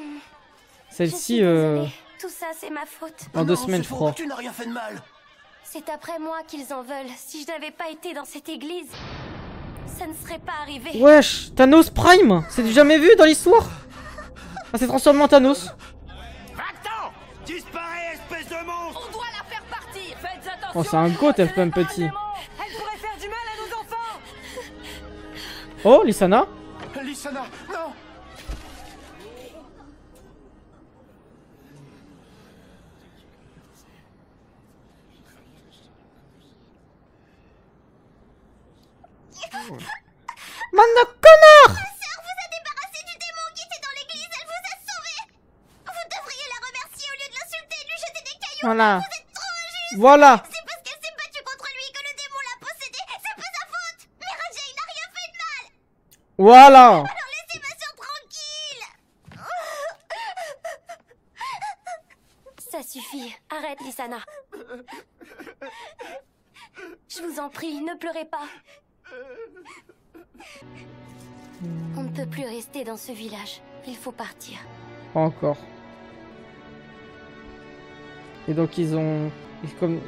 Celle-ci, Tout ça, c'est ma faute. en 2 semaines, je crois. Tu n'as rien fait de mal. C'est après moi qu'ils en veulent. Si je n'avais pas été dans cette église, ça ne serait pas arrivé. Wesh, Thanos Prime. C'est du jamais vu dans l'histoire. Ah, c'est transformé en Thanos. Va-t'en. Disparais, espèce de monstre. On doit la faire partir. Faites attention. Oh, c'est un goat, Elfman petit. Elle pourrait faire du mal à nos enfants. Oh, Lysana. Lysana, non. Man de connard. Ma sœur vous a débarrassé du démon qui était dans l'église, elle vous a sauvé. Vous devriez la remercier au lieu de l'insulter et de lui jeter des cailloux. Voilà. Vous êtes trop injuste. Voilà. C'est parce qu'elle s'est battue contre lui que le démon l'a possédé. C'est pas sa faute. Mira Jane n'a rien fait de mal. Voilà. Alors laissez ma sœur tranquille. Arrête, Lysana. Je vous en prie, ne pleurez pas. On ne peut plus rester dans ce village. Il faut partir. Pas encore. Et donc ils ont...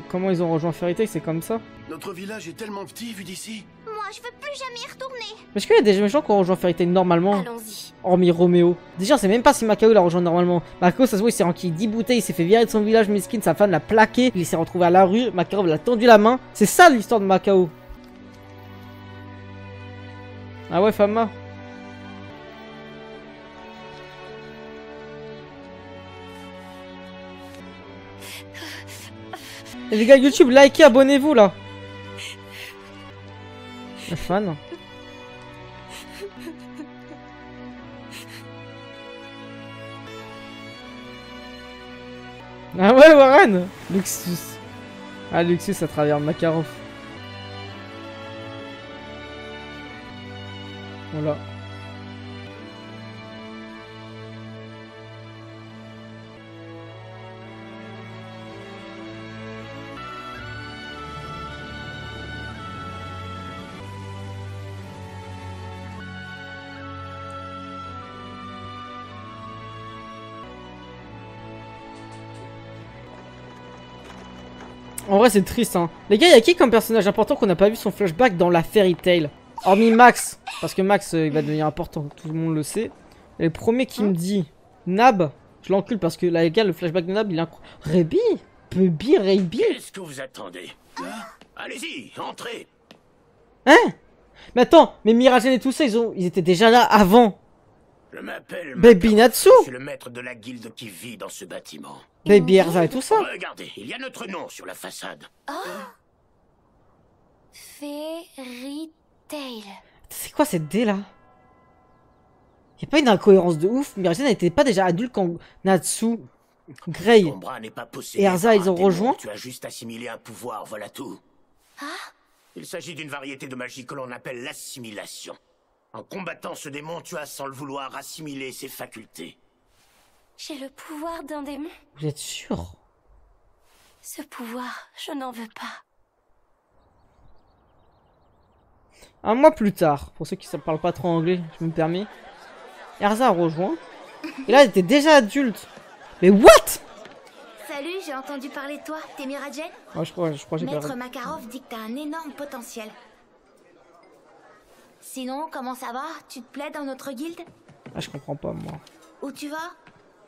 Comment ils ont rejoint Fairy Tail, c'est comme ça? Notre village est tellement petit vu d'ici. Moi, je veux plus jamais y retourner. Est-ce qu'il y a des gens qui ont rejoint Fairy Tail normalement? Allons-y. Hormis Roméo. Déjà, on sait même pas si Macao l'a rejoint normalement. Macao, ça se voit, il s'est renquillé 10 bouteilles, il s'est fait virer de son village, miskin, sa femme l'a plaqué, il s'est retrouvé à la rue, Macao l'a tendu la main. C'est ça l'histoire de Macao. Ah ouais, Fama. Et les gars YouTube, likez, abonnez-vous là. Le fan. Ah ouais, Warren. Luxus. Ah, Luxus à travers Makarov. Voilà. En vrai, c'est triste, hein. Les gars, y'a qui comme personnage important qu'on n'a pas vu son flashback dans la Fairy Tail? Hormis Max. Parce que Max, il va devenir important, tout le monde le sait. Et le premier qui me dit Nab, je l'encule parce que là, les gars, le flashback de Nab, il est incroyable. Rebi Pubi, Rebi. Qu'est-ce que vous attendez? Allez-y, entrez. Hein? Mais attends, mais Miragen et tout ça, ils étaient déjà là avant. Je m'appelle Baby Natsu. Je suis le maître de la guilde qui vit dans ce bâtiment. Baby Erza et tout ça. Regardez, il y a notre nom sur la façade. Oh. Fairy Tail. C'est quoi cette dé là? Y'a pas une incohérence de ouf? Miragen n'était pas déjà adulte quand Natsu, Grey et Erza ils ont rejoint? Tu as juste assimilé un pouvoir, voilà tout. Il s'agit d'une variété de magie que l'on appelle l'assimilation. En combattant ce démon, tu as sans le vouloir assimilé ses facultés. J'ai le pouvoir d'un démon. Vous êtes sûr? Ce pouvoir, je n'en veux pas. Un mois plus tard, pour ceux qui ne parlent pas trop anglais, je me permets. Erza a rejoint. Et là, elle était déjà adulte. Mais what? Salut, j'ai entendu parler de toi. T'es Miragen? Ouais, je crois que j'ai pas... Maître Makarov dit que t'as un énorme potentiel. Sinon, comment ça va? Tu te plais dans notre guilde? Ah, je comprends pas, moi. Où tu vas?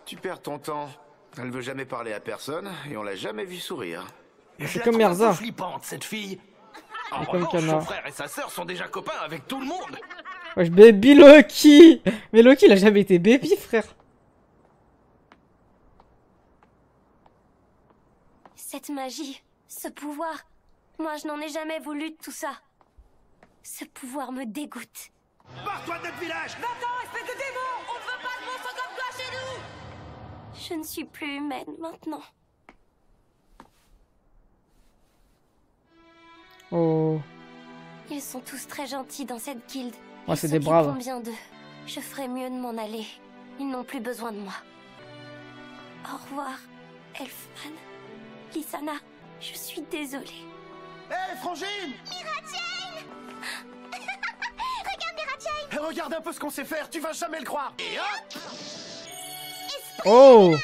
Tu perds ton temps. Elle ne veut jamais parler à personne et on l'a jamais vu sourire. C'est comme Erza. Flippante, cette fille. C'est comme Kana. Son frère et sa sœur sont déjà copains avec tout le monde. Wesh, baby Loki. Mais Loki, il a jamais été baby, frère. Cette magie, ce pouvoir, moi je n'en ai jamais voulu de tout ça. Ce pouvoir me dégoûte. Barre-toi de notre village! Va-t'en, espèce de démon! On ne veut pas de monstres comme toi chez nous! Je ne suis plus humaine maintenant. Oh. Ils sont tous très gentils dans cette guilde. Ouais, c'est des braves. Bien d'eux. Je ferais mieux de m'en aller. Ils n'ont plus besoin de moi. Au revoir, Elfman. Lysana, je suis désolée. Hé, Frangine! Miragen! Regarde Miragen! Regarde un peu ce qu'on sait faire, tu vas jamais le croire! Et hop! Oh!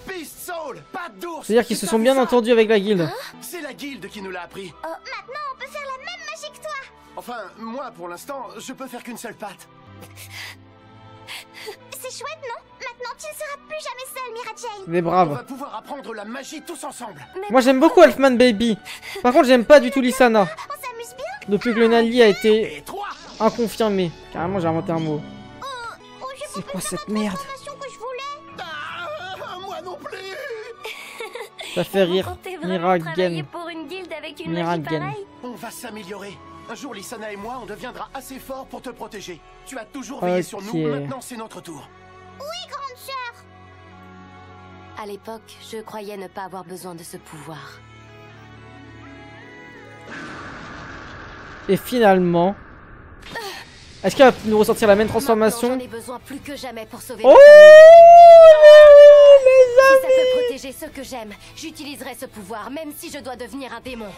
Beast Soul, patte d'ours! C'est-à-dire qu'ils se sont bien entendus avec la guilde. C'est la guilde qui nous l'a appris. Oh, maintenant on peut faire la même magie que toi! Enfin, moi pour l'instant, je peux faire qu'une seule patte. C'est chouette, non? Maintenant tu ne seras plus jamais seul, Miragen! Des braves. On va pouvoir apprendre la magie tous ensemble. Moi j'aime beaucoup Elfman Baby. Par contre j'aime pas du tout Lysana. On s'amuse bien? Depuis que le Nali a été inconfirmé. Carrément j'ai inventé un mot. C'est quoi cette merde? Moi non plus. Ça fait rire. Comptez vraiment travailler Miragen. pour une guilde avec une magie pareille? On va s'améliorer. Un jour, Lysana et moi, on deviendra assez forts pour te protéger. Tu as toujours veillé sur nous, maintenant c'est notre tour. Oui, grande sœur! À l'époque, je croyais ne pas avoir besoin de ce pouvoir. Et finalement... Est-ce qu'elle va nous ressortir la même transformation? J'en ai besoin plus que jamais pour sauver Oh, les Si ça peut protéger ceux que j'aime, j'utiliserai ce pouvoir, même si je dois devenir un démon.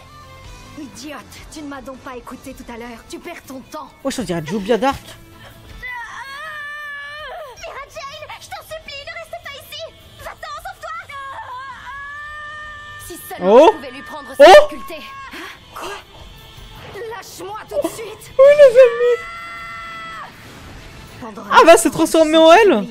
Idiote, tu ne m'as donc pas écouté tout à l'heure. Tu perds ton temps. Ouais, je dirais Jubia Dark. Mira Jane, je t'en supplie, ne reste pas ici. Va-t'en, sauve-toi. Si seulement Oh. je pouvais lui prendre ses facultés. Quoi? Lâche-moi tout de suite. Oui, les amis. Ah bah, c'est transformé en elle.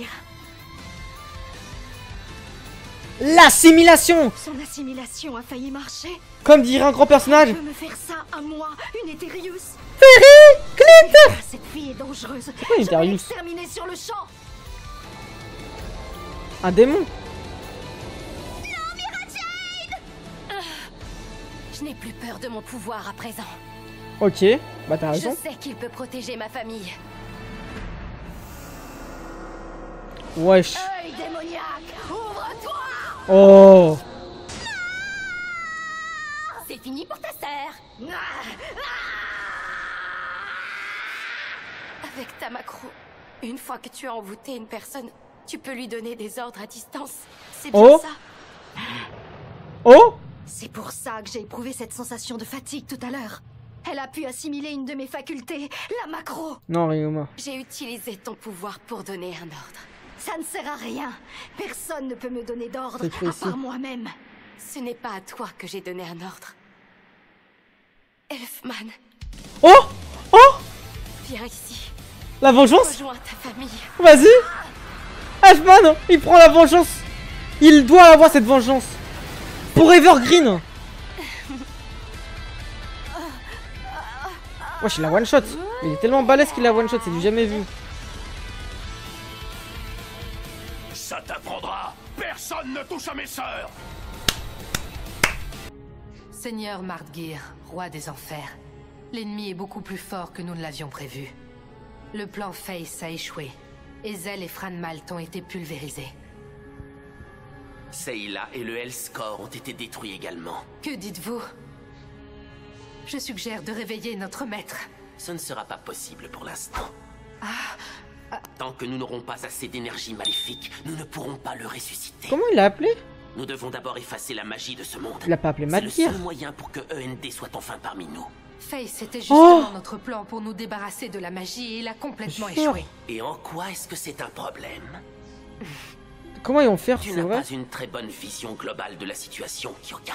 L'assimilation. Son assimilation a failli marcher. Comme dirait un grand personnage. Tu peux me faire ça à moi, une Eterius. Ferry, Glitter. Cette fille est dangereuse. C'est quoi une Je vais Eterius? l'exterminer sur le champ. Un démon. Je n'ai plus peur de mon pouvoir à présent. Ok, bah t'as raison. Je sais qu'il peut protéger ma famille. Wesh. Œil démoniaque, ouvre-toi. Oh. C'est fini pour ta sœur. Avec ta macro, une fois que tu as envoûté une personne, tu peux lui donner des ordres à distance. C'est bien ça. Oh. C'est pour ça que j'ai éprouvé cette sensation de fatigue tout à l'heure. Elle a pu assimiler une de mes facultés, la macro. Non, Ryoma. J'ai utilisé ton pouvoir pour donner un ordre. Ça ne sert à rien. Personne ne peut me donner d'ordre C'est fait à ici. part moi-même. Ce n'est pas à toi que j'ai donné un ordre. Elfman, Oh. Oh. viens ici. La vengeance. Rejoins ta famille. Vas-y. Elfman, il prend la vengeance. Il doit avoir cette vengeance. Pour Evergreen. Wesh, il a one shot. Il est tellement balèze qu'il a one shot, c'est du jamais vu. Ça t'apprendra. Personne ne touche à mes sœurs. Seigneur Mardgeir, roi des enfers, l'ennemi est beaucoup plus fort que nous ne l'avions prévu. Le plan Face a échoué, et Zell et Franmalt ont été pulvérisés. Sayla et le Hellscore ont été détruits également. Que dites-vous? Je suggère de réveiller notre maître. Ce ne sera pas possible pour l'instant. Tant que nous n'aurons pas assez d'énergie maléfique, nous ne pourrons pas le ressusciter. Comment il l'a appelé? Nous devons d'abord effacer la magie de ce monde. Il l'a pas appelé C'est le Mardgeir. seul moyen pour que END soit enfin parmi nous. Face était justement Oh notre plan pour nous débarrasser de la magie et il a complètement Sûr. échoué. Et en quoi est-ce que c'est un problème? Comment ils vont faire, Tu c'est n'as vrai? pas une très bonne vision globale de la situation, Kyoka.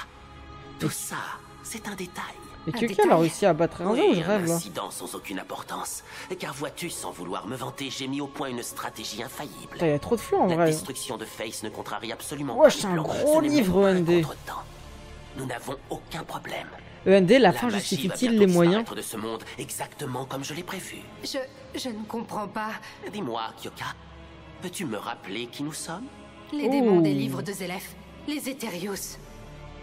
Tout ça, c'est un détail. Et quelqu'un a réussi à battre un ou je un rêve là? incident sans aucune importance. Car vois-tu, sans vouloir me vanter, j'ai mis au point une stratégie infaillible. Putain, il y a trop de flou en La vrai. destruction de Face ne contrarie absolument Wesh, pas c'est les un plans. gros Ce n'est même livre, pas un END. contretemps. Nous n'avons aucun problème. END, la La fin magie justifie-t-il va les bientôt moyens? disparaître de ce monde exactement comme je l'ai prévu. Je ne comprends pas. Dis-moi, Kyoka, peux-tu me rappeler qui nous sommes? Les démons des livres de Zélef, les Eterius.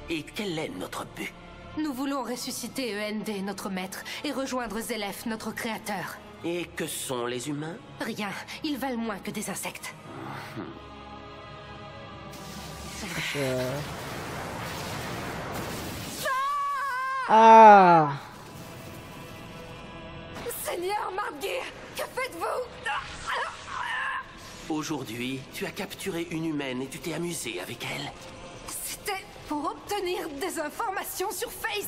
Et quel est notre but? Nous voulons ressusciter END, notre maître, et rejoindre Zélef, notre créateur. Et que sont les humains? Rien, ils valent moins que des insectes. Ah. Seigneur Mardgeir, que faites-vous? Aujourd'hui, tu as capturé une humaine et tu t'es amusé avec elle. C'était pour obtenir des informations sur Face.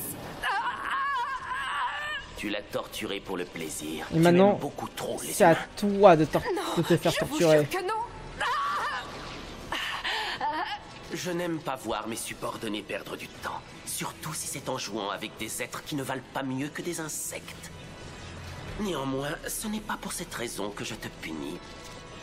Tu l'as torturée pour le plaisir. Et Tu maintenant, aimes beaucoup trop les c'est à humains. toi de te faire torturer. Que non. Je n'aime pas voir mes subordonnés perdre du temps. Surtout si c'est en jouant avec des êtres qui ne valent pas mieux que des insectes. Néanmoins, ce n'est pas pour cette raison que je te punis.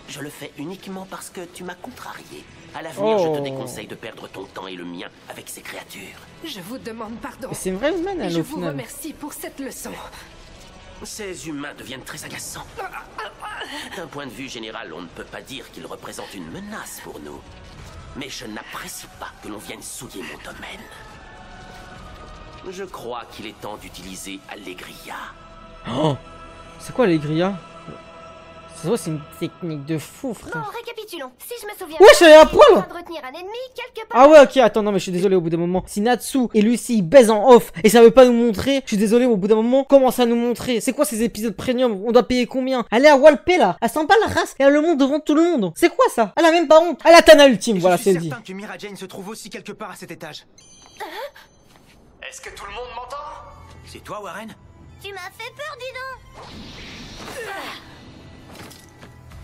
Je le fais uniquement parce que tu m'as contrarié. À l'avenir, je te déconseille de perdre ton temps et le mien avec ces créatures. Je vous demande pardon. Mais c'est une vraie humaine, Et elle, je au vous final. remercie pour cette leçon. Ces humains deviennent très agaçants. D'un point de vue général, on ne peut pas dire qu'ils représentent une menace pour nous. Mais je n'apprécie pas que l'on vienne souiller mon domaine. Je crois qu'il est temps d'utiliser Allegria. Oh, c'est quoi les grillas? Ça voit, c'est une technique de fou, frère. Bon, récapitulons. Si je me souviens Ouais, je suis allé à poil. en train de retenir un ennemi quelque part. Ah ouais, ok, attends, non, mais je suis désolé au bout d'un moment. Si Natsu et Lucy ils baisent en off et ça veut pas nous montrer, je suis désolé au bout d'un moment, commence à nous montrer. C'est quoi ces épisodes premium? On doit payer combien? Elle est à Walpé là, elle sent pas la race et elle le montre devant tout le monde. C'est quoi ça? Elle a même pas honte. Elle a Tana ultime, voilà, c'est dit. Je suis certain que Mira Jane se trouve aussi quelque part à cet étage. Est-ce que tout le monde m'entend? C'est toi, Warren? Tu m'as fait peur, dis donc.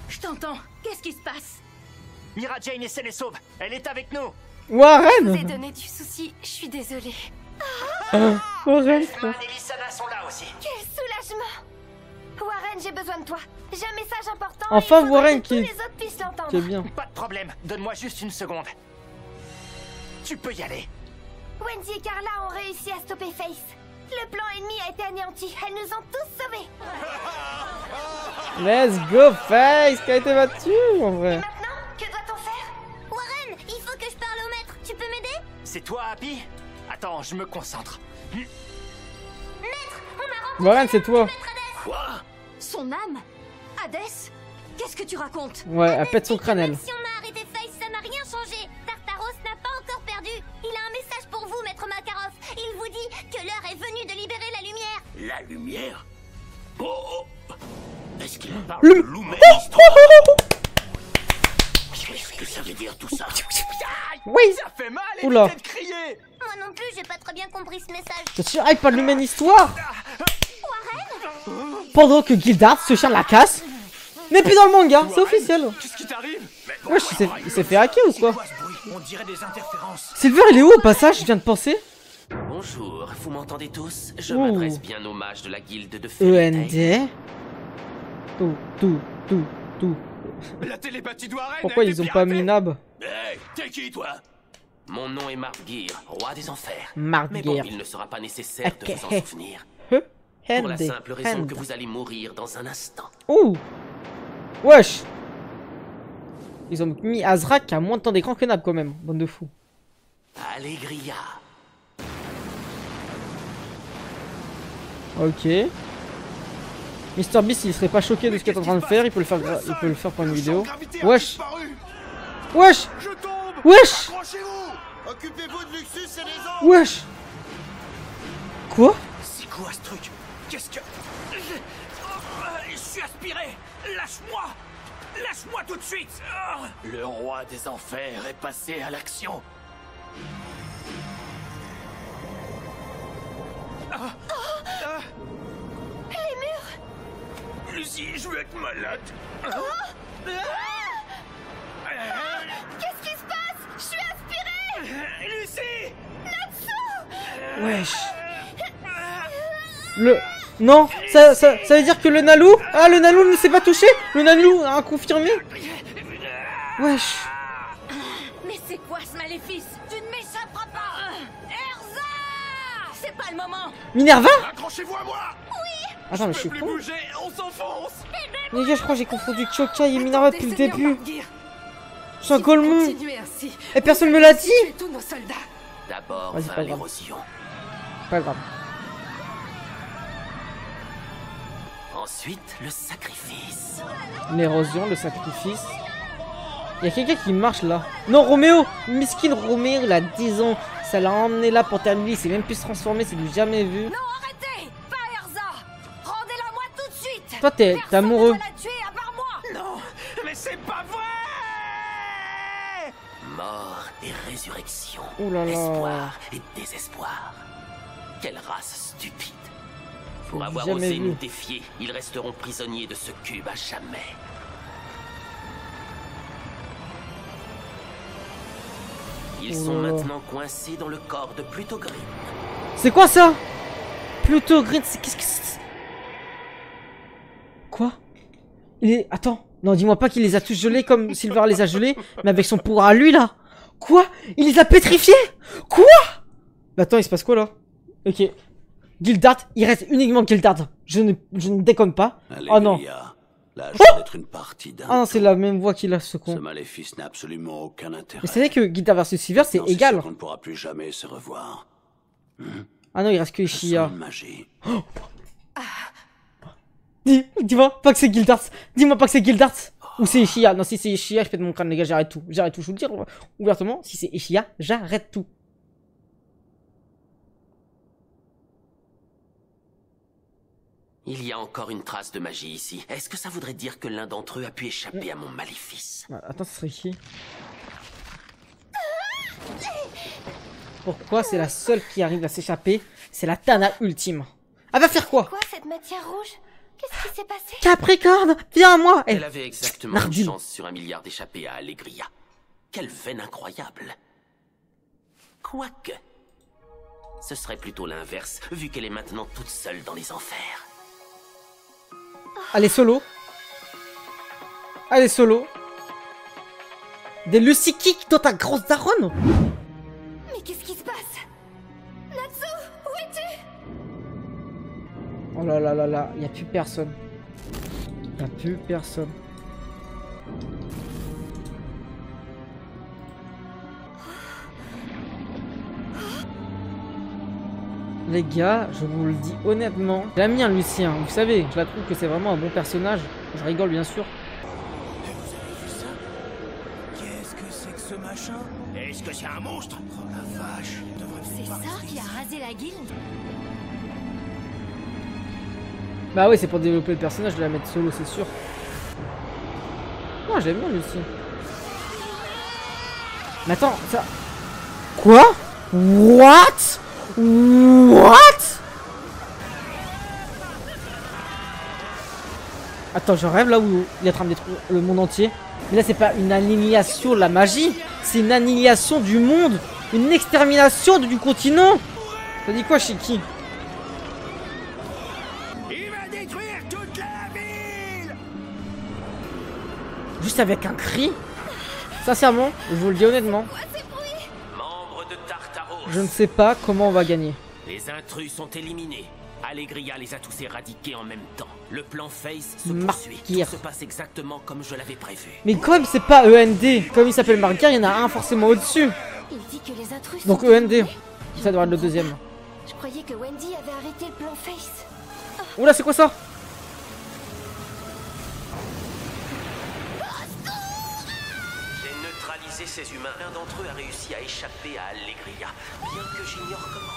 Je t'entends. Qu'est-ce qui se passe? Mira Jane essaie les sauve. Elle est avec nous. Warren! Je vous ai donné du souci. Je suis désolée. Warren, Elfman et Lysana sont là aussi. Quel soulagement. Warren, j'ai besoin de toi. J'ai un message important. Enfin, et il faudrait Warren que qui- tous les autres puissent l'entendre. C'est bien. Pas de problème. Donne-moi juste une seconde. Tu peux y aller. Wendy et Carla ont réussi à stopper Face. Le plan ennemi a été anéanti. Elles nous ont tous sauvés. Let's go, Face, qui a été battu en vrai. Maintenant, que doit-on faire? Warren, il faut que je parle au maître. Tu peux m'aider? C'est toi, Happy? Attends, je me concentre. Maître, on a rencontré Warren, c'est toi. Quoi? Son âme? Hadès? Qu'est-ce que tu racontes? Ouais, elle pète son crâne, elle. Si on a arrêté Face, ça n'a rien changé. Tartaros n'a pas encore perdu. Il a un message pour vous, maître Makarov. Il vous dit que l'heure est venue de libérer la lumière. La lumière? Oh, oh. Est-ce qu'il parle Le- de Lumen Qu'est-ce que ça veut dire tout ça? Oui. Ça fait mal, Oula. évitez de crier. Moi non plus, j'ai pas très bien compris ce message. Je suis hype par l'humaine histoire. Pendant que Gildart, ce chien de la casse, n'est plus dans le manga, c'est officiel. Qu'est-ce qui t'arrive? Wesh, il s'est fait hacker ou quoi? On dirait des interférences. Silver, il est où au passage? Je viens de penser. Bonjour, vous m'entendez tous? Je Ouh. m'adresse bien aux mages de la guilde de Fairy Tail. END. Tout. La télépathie de Warren. Pourquoi ils ont pas mis Nab? Hey, t'es qui, toi? Mon nom est Mardgeir, roi des enfers. Mardgeir. Mais bon, il ne sera pas nécessaire de vous en souvenir. Hand. Pour la simple raison Hand. que vous allez mourir dans un instant. Ouh. Wesh. Ils ont mis Azrak qui a moins de temps d'écran que Nab quand même, bande de fous. Allégria. Ok. Mr Beast il serait pas choqué de ce qu'il est en train de faire, il peut le faire pour une vidéo. Wesh. Wesh. Wesh. Occupez-vous de Luxus et les autres. Wesh. Quoi? C'est quoi ce truc? Qu'est-ce que... Je suis aspiré. Lâche-moi. Lâche-moi tout de suite. Le roi des enfers est passé à l'action. Les murs. Lucie, je veux être malade. Qu'est-ce qui se passe? Je suis aspirée. Lucie. Natsu. Wesh. Non, ça veut dire que le Nalou... Ah, le Nalou ne s'est pas touché. Le Nalou a confirmé. Wesh. Mais c'est quoi ce maléfice? Tu ne m'échapperas pas. Erza! C'est pas le moment. Minerva? Accrochez-vous à moi. Attends, mais je suis Plus con. bouger, on s'enfonce. Les gars, je crois que j'ai confondu Chokai et Minerva depuis le Seigneur début. Mardgeir, Je suis un Golemon. continuez ainsi. Et personne me l'a dit. Tuez tous nos soldats. D'abord Vas-y, vint pas grave. l'érosion. Pas grave. Ensuite, le sacrifice. L'érosion, le sacrifice. Il y a quelqu'un qui marche là. Non, Roméo. Miskin Roméo, il a 10 ans. Ça l'a emmené là pour terminer. Il s'est même pu se transformer. C'est du jamais vu. Non, arrêtez! Pas Erza! Rendez-la moi tout de suite! Toi, t'es amoureux. Personne ne doit la tuer à part moi! Non, mais c'est pas vrai. Mort et résurrection. Ouh là là. Espoir et désespoir. Quelle race stupide. Pour J'ai avoir jamais osé vu. nous défier, ils resteront prisonniers de ce cube à jamais. Ils Oh sont là là. maintenant coincés dans le corps de Plutogrim. C'est quoi ça? Pluto Green, c'est qu'est-ce que c'est? Quoi? Il est... Attends. Non, dis-moi pas qu'il les a tous gelés comme Silver les a gelés, mais avec son pouvoir à lui là. Quoi? Il les a pétrifiés? Quoi? Bah attends, il se passe quoi là? Ok. Gildart, il reste uniquement Gildart. Je ne déconne pas. Oh non. L'âge Oh d'être une partie d'un. Ah non, c'est la même voix qu'il a ce Ce con. maléfice n'a absolument aucun intérêt. Mais c'est vrai que Gildart versus Silver c'est Non, c'est égal. sûr qu'on ne pourra plus jamais se revoir. Ah non, il reste que Ishia. Sans magie. Dis, Dis-moi pas que c'est Gildart. Dis-moi pas que c'est Gildart. Ou c'est Ishia. Non, si c'est Ishia, je pète mon crâne, les gars, j'arrête tout. J'arrête tout, je vous le dis ouvertement. Si c'est Ishia, j'arrête tout. Il y a encore une trace de magie ici. Est-ce que ça voudrait dire que l'un d'entre eux a pu échapper à mon maléfice? Attends, ce serait qui? Pourquoi c'est la seule qui arrive à s'échapper? C'est la Tana ultime. Elle va faire quoi? Quoi cette matière rouge? Qu'est-ce qui s'est passé? Capricorne, viens à moi. Elle avait exactement une chance sur 1 milliard d'échapper à Allegria. Quelle veine incroyable. Quoique, ce serait plutôt l'inverse, vu qu'elle est maintenant toute seule dans les enfers. Allez, solo. Allez, solo. Des Lucy Kick dans ta grosse daronne. Mais qu'est-ce qui se passe? Natsu, où es-tu? Oh là là là là, y a plus personne. Y a plus personne. Les gars, je vous le dis honnêtement, j'aime bien Lucien, vous savez, je la trouve que c'est vraiment un bon personnage. Je rigole bien sûr. Qu'est-ce que c'est que ce machin? Est-ce que c'est un monstre? Oh la vache, c'est ça qui a rasé la guilde? Bah oui, c'est pour développer le personnage de la mettre solo, c'est sûr. Moi, j'aime bien Lucien. Mais attends, ça... Quoi? What? Attends, je rêve là où il est en train de détruire le monde entier. Mais là, c'est pas une annihilation de la magie, c'est une annihilation du monde, une extermination du continent. Ça dit quoi, Shiki? Il va détruire toute la ville. Juste avec un cri? Sincèrement, je vous le dis honnêtement, je ne sais pas comment on va gagner. Les intrus sont éliminés. Allegria les a tous éradiqués en même temps. Le plan Face se poursuit. Tout se passe exactement comme je l'avais prévu. Mais comme c'est pas END, comme il s'appelle Marguerite, il y en a un forcément au-dessus. Il dit que les intrus donc sont END. Ça doit être le deuxième. Je croyais que Wendy avait arrêté le plan Face. Oula, c'est quoi ça? J'ai neutralisé ces humains. L'un d'entre eux a réussi à échapper à Allegria, bien que j'ignore comment.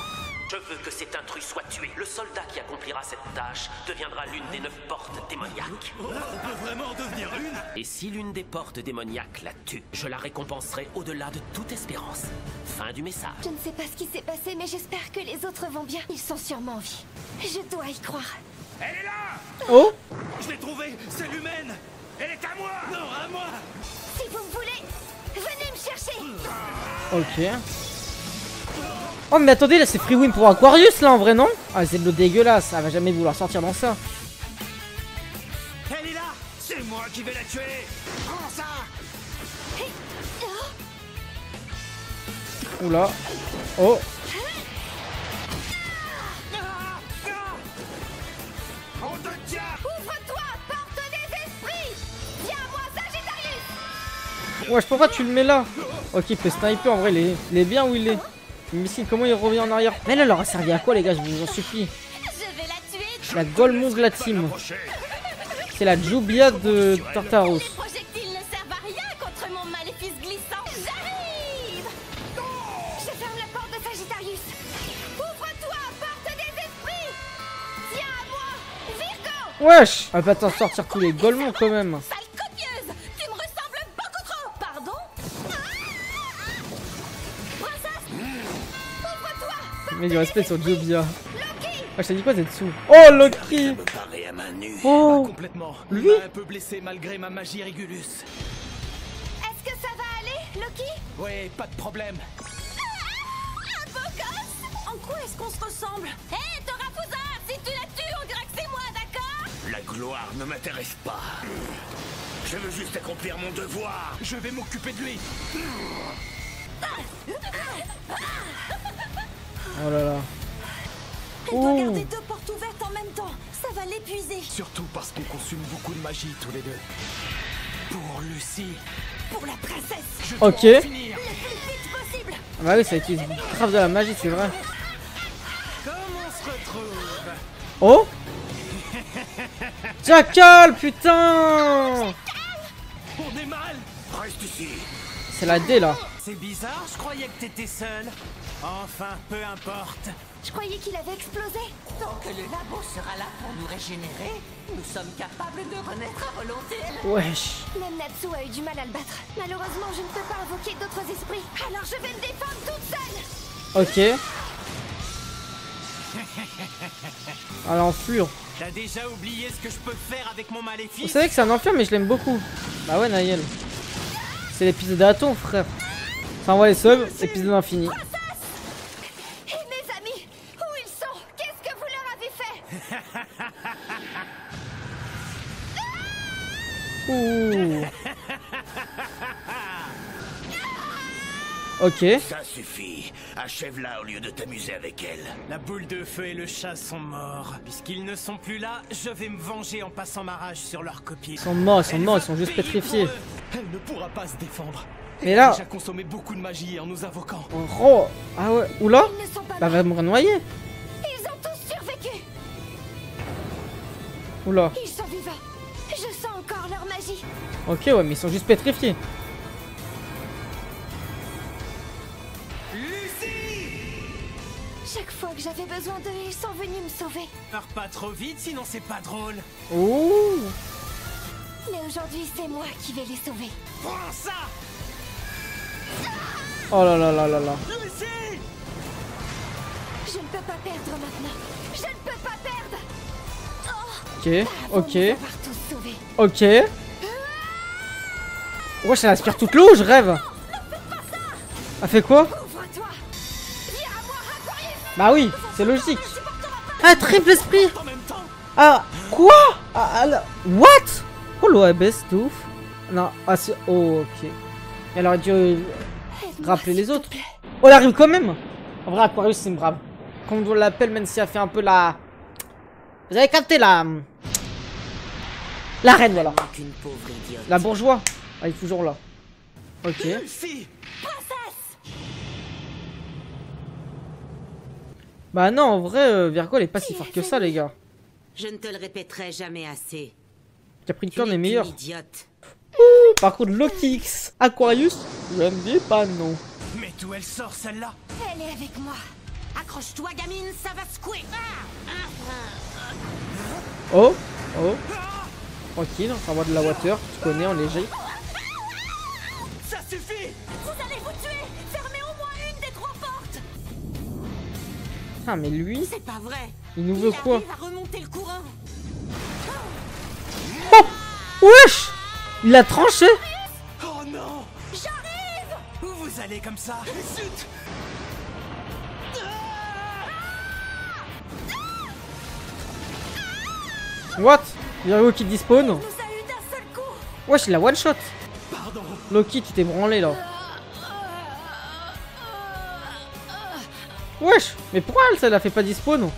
Je veux que cet intrus soit tué. Le soldat qui accomplira cette tâche deviendra l'une des 9 portes démoniaques. On peut vraiment devenir une? Et si l'une des portes démoniaques la tue, je la récompenserai au-delà de toute espérance. Fin du message. Je ne sais pas ce qui s'est passé, mais j'espère que les autres vont bien. Ils sont sûrement en vie. Je dois y croire. Elle est là! Oh! Je l'ai trouvée, c'est l'humaine! Elle est à moi! Non, à moi! Si vous me voulez, venez me chercher! Ok. Oh mais attendez, là c'est free win pour Aquarius là en vrai, non? Ah, c'est de l'eau dégueulasse, elle va jamais vouloir sortir dans ça. Elle est là! C'est moi qui vais la tuer! Prends ça! Oula. Oh. On te tient! Ouvre-toi, porte des esprits! Viens à moi, Sagittarius! Ouais, pourquoi tu le mets là? Ok, il peut sniper en vrai, il est bien où il est. Le missile, comment il revient en arrière? Mais là, elle leur a servi à quoi les gars, je vous en supplie? Je vais la tuer! La Golemon de la team. C'est la Jubia de Tartaros. Les projectiles ne servent à rien contre mon maléfice glissant. J'arrive! Je ferme la porte de Sagittarius! Ouvre-toi, porte des esprits! Viens à moi, Virgo! Wesh! Elle va t'en sortir tous les Golemons quand même. Sale copieuse! Tu me ressembles beaucoup trop! Pardon? Princesse! Ouvre-toi! Mais du respect sur Jubia. Ah, je t'ai dit quoi, Zetsu? Oh, Loki! Oh! Complètement. Lui? Un peu blessé malgré ma magie Régulus. Est-ce que ça va aller, Loki? Ouais, pas de problème. Un beau gosse! En quoi est-ce qu'on se ressemble? Hé, Torafusa! Si tu la tues, on dirait que c'est moi, d'accord? La gloire ne m'intéresse pas. Je veux juste accomplir mon devoir. Je vais m'occuper de lui. Oh là là. Elle doit garder 2 portes ouvertes en même temps. Ça va l'épuiser. Surtout parce qu'on consomme beaucoup de magie tous les deux. Pour Lucie. Pour la princesse. Je ok. dois en finir. Le plus vite possible. Ah bah oui, ça utilise grave de la magie, c'est vrai. Comment on se retrouve? Oh! Jackal, putain. On est mal. Reste ici. C'est la D là. C'est bizarre, je croyais que t'étais seul. Enfin, peu importe. Je croyais qu'il avait explosé. Tant que le labo sera là pour nous régénérer, nous sommes capables de renaître à volonté. Wesh. Même Natsu a eu du mal à le battre. Malheureusement, je ne peux pas invoquer d'autres esprits. Alors je vais me défendre toute seule. Ok. Elle enflure. T'as déjà oublié ce que je peux faire avec mon maléfice? Vous savez que c'est un enflure, mais je l'aime beaucoup. Bah ouais, Naël. C'est l'épisode d'Aton, frère. Ça envoie les subs, épisode infini. Et mes amis, où ils sont? Qu'est-ce que vous leur avez fait? Ouh. Ok. Ça suffit. Achève-la au lieu de t'amuser avec elle. La boule de feu et le chat sont morts. Puisqu'ils ne sont plus là, je vais me venger en passant ma rage sur leur copie. Ils sont morts, ils sont juste pétrifiés. Elle ne pourra pas se défendre. Mais là... Elle a déjà consommé beaucoup de magie en nous invoquant. Oh. Ah ouais. Oula. Bah va me noyer. Ils ont tous survécu. Oula. Ils sont vivants. Je sens encore leur magie. Ok, ouais, mais ils sont juste pétrifiés. Chaque fois que j'avais besoin d'eux, ils sont venus me sauver. Meurs pas trop vite, sinon c'est pas drôle. Ouh. Mais aujourd'hui, c'est moi qui vais les sauver. Prends ça. Oh là là là là là. Lucy! Je ne peux pas perdre maintenant. Je ne peux pas perdre. Ok, ok. Avoir tous sauvés. Ok. Ouais, ça aspire toute l'eau, je rêve. Elle fait quoi? Ouvre-toi. Viens à moi, Aquarius. Bah oui, c'est logique. Ah, triple esprit. Ah, quoi? Ah, là. What? Oh, l'OABS de ouf. Non, ah, c'est... Oh, ok. Elle aurait dû rappeler les autres. Oh, elle arrive quand même. En vrai, Aquarius, c'est une brave. Comme on l'appelle, même si elle fait un peu la... Vous avez capté la... La reine, voilà. La bourgeois. Elle est toujours là. Ok. Bah non, en vrai, Virgo, elle est pas si forte que ça, les gars. Je ne te le répéterai jamais assez. Capricorn est meilleur. Idiote. Par contre, Loki X, Aquarius, je ne dis pas non. Mais d'où elle sort celle-là? Elle est avec moi. Accroche-toi, gamine, ça va secouer. Oh, oh. Tranquille, on s'envoie de la water, tu connais, en léger. Ça suffit! Vous allez vous tuer! Fermez au moins une des 3 portes! Ah, mais lui, C'est pas vrai. il nous veut quoi? Il va remonter le courant. Oh, wesh! Il a tranché! Oh non! J'arrive! Où vous allez comme ça? Zut! What? Virgo qui despawn? Nous a eu d'un seul coup! Wesh, il a one shot! Pardon! Loki, tu t'es branlé là. Wesh! Mais pourquoi elle, ça la fait pas despawn?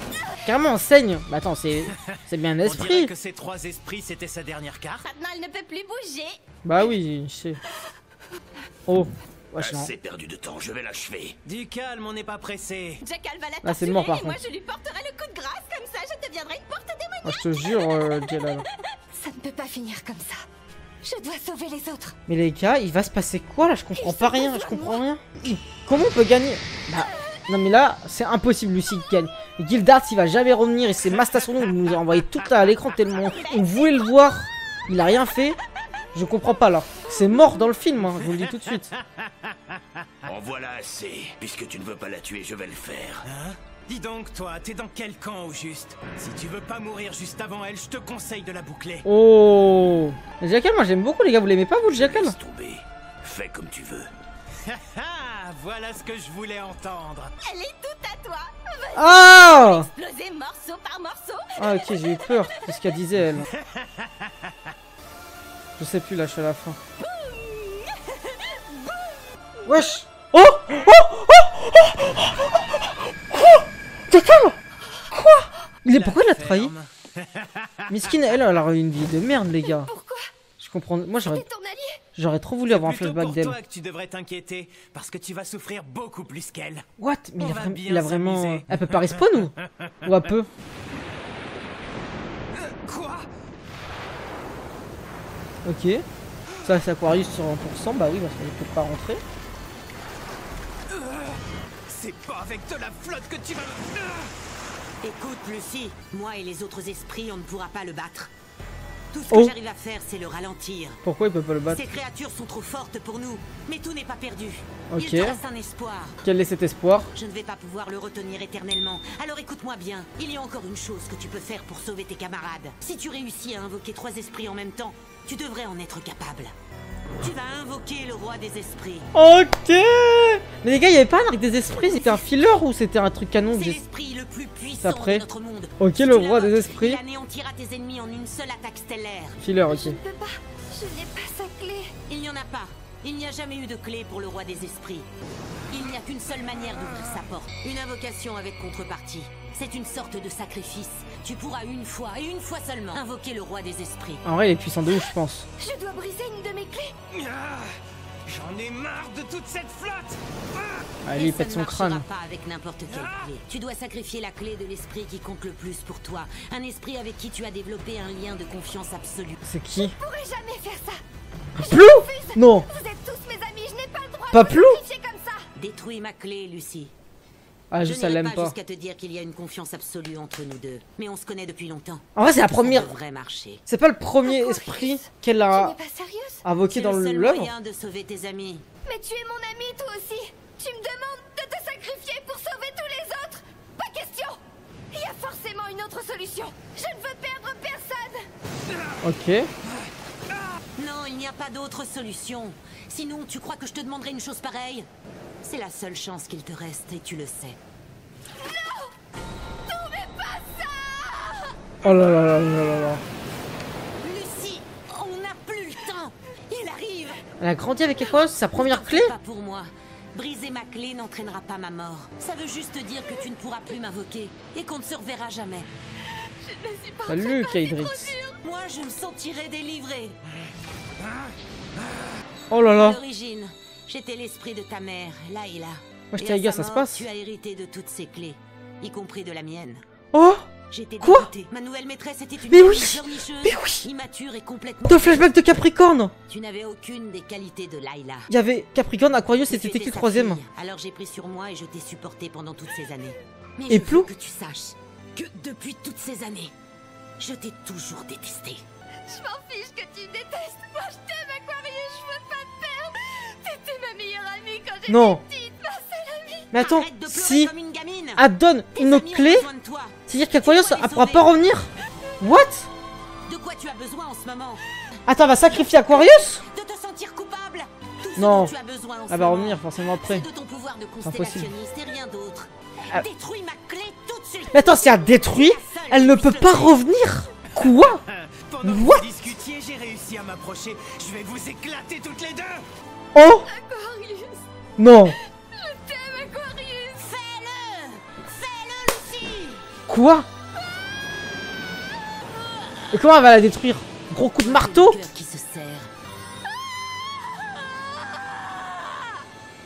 Carrément, on saigne! Bah attends, c'est bien un On dirait esprit! que ces 3 esprits, c'était sa dernière carte. Maintenant, elle ne peut plus bouger! Bah oui, je sais. Oh! Wesh, non. Assez perdu de temps, je vais l'achever. Du calme, on n'est pas pressé. Jackal va la Là, c'est torturer mort, par et moi contre. je lui porterai le coup de grâce, comme ça je deviendrai une porte démoniaque! Ah, je te jure, Jalal. Ça ne peut pas finir comme ça. Je dois sauver les autres. Mais les gars, il va se passer quoi là? Je comprends pas rien, je comprends rien. Comment on peut gagner? Bah, non mais là, c'est impossible, Lucy qui gagne. Gildart, il va jamais revenir, il s'est masté sur nous, il nous a envoyé tout à l'écran tellement on voulait le voir. Il a rien fait. Je comprends pas là. C'est mort dans le film, hein, je vous le dis tout de suite. En voilà assez. Puisque tu ne veux pas la tuer, je vais le faire. Hein? Dis donc, toi, t'es dans quel camp au juste? Si tu veux pas mourir juste avant elle, je te conseille de la boucler. Oh, le Jackal, moi j'aime beaucoup les gars, vous l'aimez pas vous le Jackal? Laisse tomber. Fais comme tu veux. Voilà ce que je voulais entendre. Elle est toute à toi! Vas-y, Ah! exploser morceau par morceau! Ah ok, j'ai eu peur de ce qu'elle disait elle. Je sais plus là, je suis à la fin. Wesh! Oh! Oh! Oh! Quoi? Jackal! Quoi? Pourquoi il a trahi? Miskin, elle a eu une vie de merde les gars. Pourquoi? Je comprends. Moi j'aurais trop voulu avoir un flashback d'elle. C'est pour toi que tu devrais t'inquiéter, parce que tu vas souffrir beaucoup plus qu'elle. What? Mais On il a vraiment... s'amuser. Elle peut pas respawn ou? Ou un peu? Quoi? Ok. Ça c'est Aquarius sur 100%, bah oui parce qu'elle peut pas rentrer. C'est pas avec de la flotte que tu vas... Écoute, Lucie, moi et les autres esprits, on ne pourra pas le battre. Tout ce que j'arrive à faire, c'est le ralentir. Pourquoi il peut pas le battre? Ces créatures sont trop fortes pour nous, mais tout n'est pas perdu. Ok. Il te reste un espoir. Quel est cet espoir? Je ne vais pas pouvoir le retenir éternellement. Alors écoute-moi bien, il y a encore une chose que tu peux faire pour sauver tes camarades. Si tu réussis à invoquer 3 esprits en même temps, tu devrais en être capable. Tu vas invoquer le roi des esprits. Ok. Mais les gars, il y avait pas un arc des esprits, c'était un filler ou c'était un truc canon? C'est l'esprit le plus puissant après. de notre monde. Ok, Si le tu roi des l'invoques, esprits. Il anéantira tes ennemis en une seule attaque stellaire. Filler, ok. Je ne peux pas. Je n'ai pas sa clé. Il n'y en a pas. Il n'y a jamais eu de clé pour le roi des esprits. Il n'y a qu'une seule manière d'ouvrir sa porte. Une invocation avec contrepartie. C'est une sorte de sacrifice. Tu pourras une fois, et une fois seulement, invoquer le roi des esprits. En vrai, il est puissant de ouf, je pense. Je dois briser une de mes clés. J'en ai marre de toute cette flotte. Allez, il Ça pète ne son marchera crâne. pas avec n'importe quelle clé. Tu dois sacrifier la clé de l'esprit qui compte le plus pour toi. Un esprit avec qui tu as développé un lien de confiance absolue. C'est qui? Je pourrais jamais faire ça. Plou? Non. Vous êtes tous mes amis, je n'ai pas le droit Pas de Plou? vous sacrifier comme ça. Détruis ma clé, Lucie. Ah, Je juste, elle n'irai l'aime pas pas. jusqu'à te dire qu'il y a une confiance absolue entre nous deux. Mais on se connaît depuis longtemps. En vrai, c'est la Ça première. devrait marcher. C'est pas le premier esprit qu'elle Tu n'es a pas sérieuse? invoqué C'est dans le seul l'œuvre. moyen de sauver tes amis. Mais tu es mon ami, toi aussi. Tu me demandes de te sacrifier pour sauver tous les autres. Pas question. Il y a forcément une autre solution. Je ne veux perdre personne. Ok. Non, il n'y a pas d'autre solution. Sinon, tu crois que je te demanderais une chose pareille? C'est la seule chance qu'il te reste et tu le sais. Non! Non, mais pas ça! Oh là là là là là là. Lucie, on n'a plus le temps. Il arrive. Elle a grandi avec Aquarius, c'est sa première clé? Pas pour moi. Briser ma clé n'entraînera pas ma mort. Ça veut juste dire que tu ne pourras plus m'invoquer et qu'on ne se reverra jamais. Je ne suis pas Salut, Kaydrix. Moi, je me sentirai délivrée. Oh là À là. l'origine, j'étais l'esprit de ta mère, Layla. Moi, je Et t'ai à gars, sa ça se mort, passe. Tu as hérité de toutes ces clés, y compris de la mienne. Oh. J'étais Quoi? dégoûtée. Ma nouvelle maîtresse était une Mais oui. pleurnicheuse, immature et complètement... Deux flashbacks de Capricorne. Tu n'avais aucune des qualités de Layla. Il y avait Capricorne, Aquarius et Tu c'était étais qui le sa troisième? fille, alors j'ai pris sur moi et je t'ai supporté pendant toutes ces années. Mais Et je Plou? veux que tu saches que depuis toutes ces années, je t'ai toujours détesté. Je m'en fiche que tu me détestes. Moi, je t'aime, Aquarius. Je veux pas te perdre. T'étais ma meilleure amie quand j'étais Non. petite. Ma seule amie. Mais attends, Arrête de pleurer si comme une gamine. elle donne une autre clé, besoin de toi. c'est-à-dire qu'Aquarius Tu dois elle les pourra sauver. pas revenir? What? De quoi tu as besoin en ce moment? Attends, elle va sacrifier Aquarius? De te sentir coupable. Tout ce Non. dont tu as besoin en ce Elle va moment, revenir forcément après. c'est de ton pouvoir de C'est impossible. constellationniste et rien d'autre. Ah. Détruis ma clé tout de suite. Mais attends, si elle détruit, elle ne peut pas revenir. Quoi? Pendant que What? vous discutiez, j'ai réussi à m'approcher. Je vais vous éclater toutes les deux. Oh. Aquarius. Non. Je t'aime, Aquarius. Fais-le. Fais-le, Lucie. Quoi? Et comment elle va la détruire? Gros coup de marteau? Le cœur qui se serre.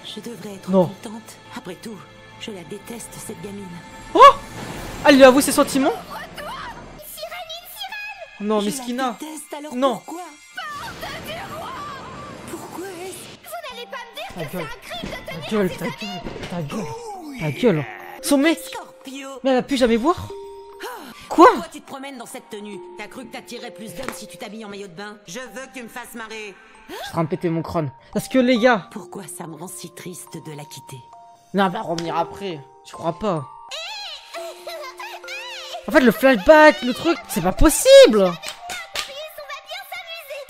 Je devrais être Non. contente. Après tout, je la déteste, cette gamine. Oh. Elle lui avoue ses sentiments? Non, Je Miskina. la déteste, alors Non. pourquoi? Pourquoi est-ce... Vous n'allez pas me dire Ta que c'est gueule. un crime de Ta tenir gueule, ses ta amis. gueule, ta gueule. Ta gueule. Son mec. Scorpio. Mais elle a pu jamais voir. Quoi? Pourquoi tu te promènes dans cette tenue? T'as cru que t'attirerais plus d'hommes si tu t'habilles en maillot de bain? Je veux que tu me fasses marrer. Je suis en train de péter mon crâne. Parce que les gars. Pourquoi ça me rend si triste de la quitter? Non, elle va revenir après. Je crois pas. En fait, le flashback, le truc, c'est pas possible.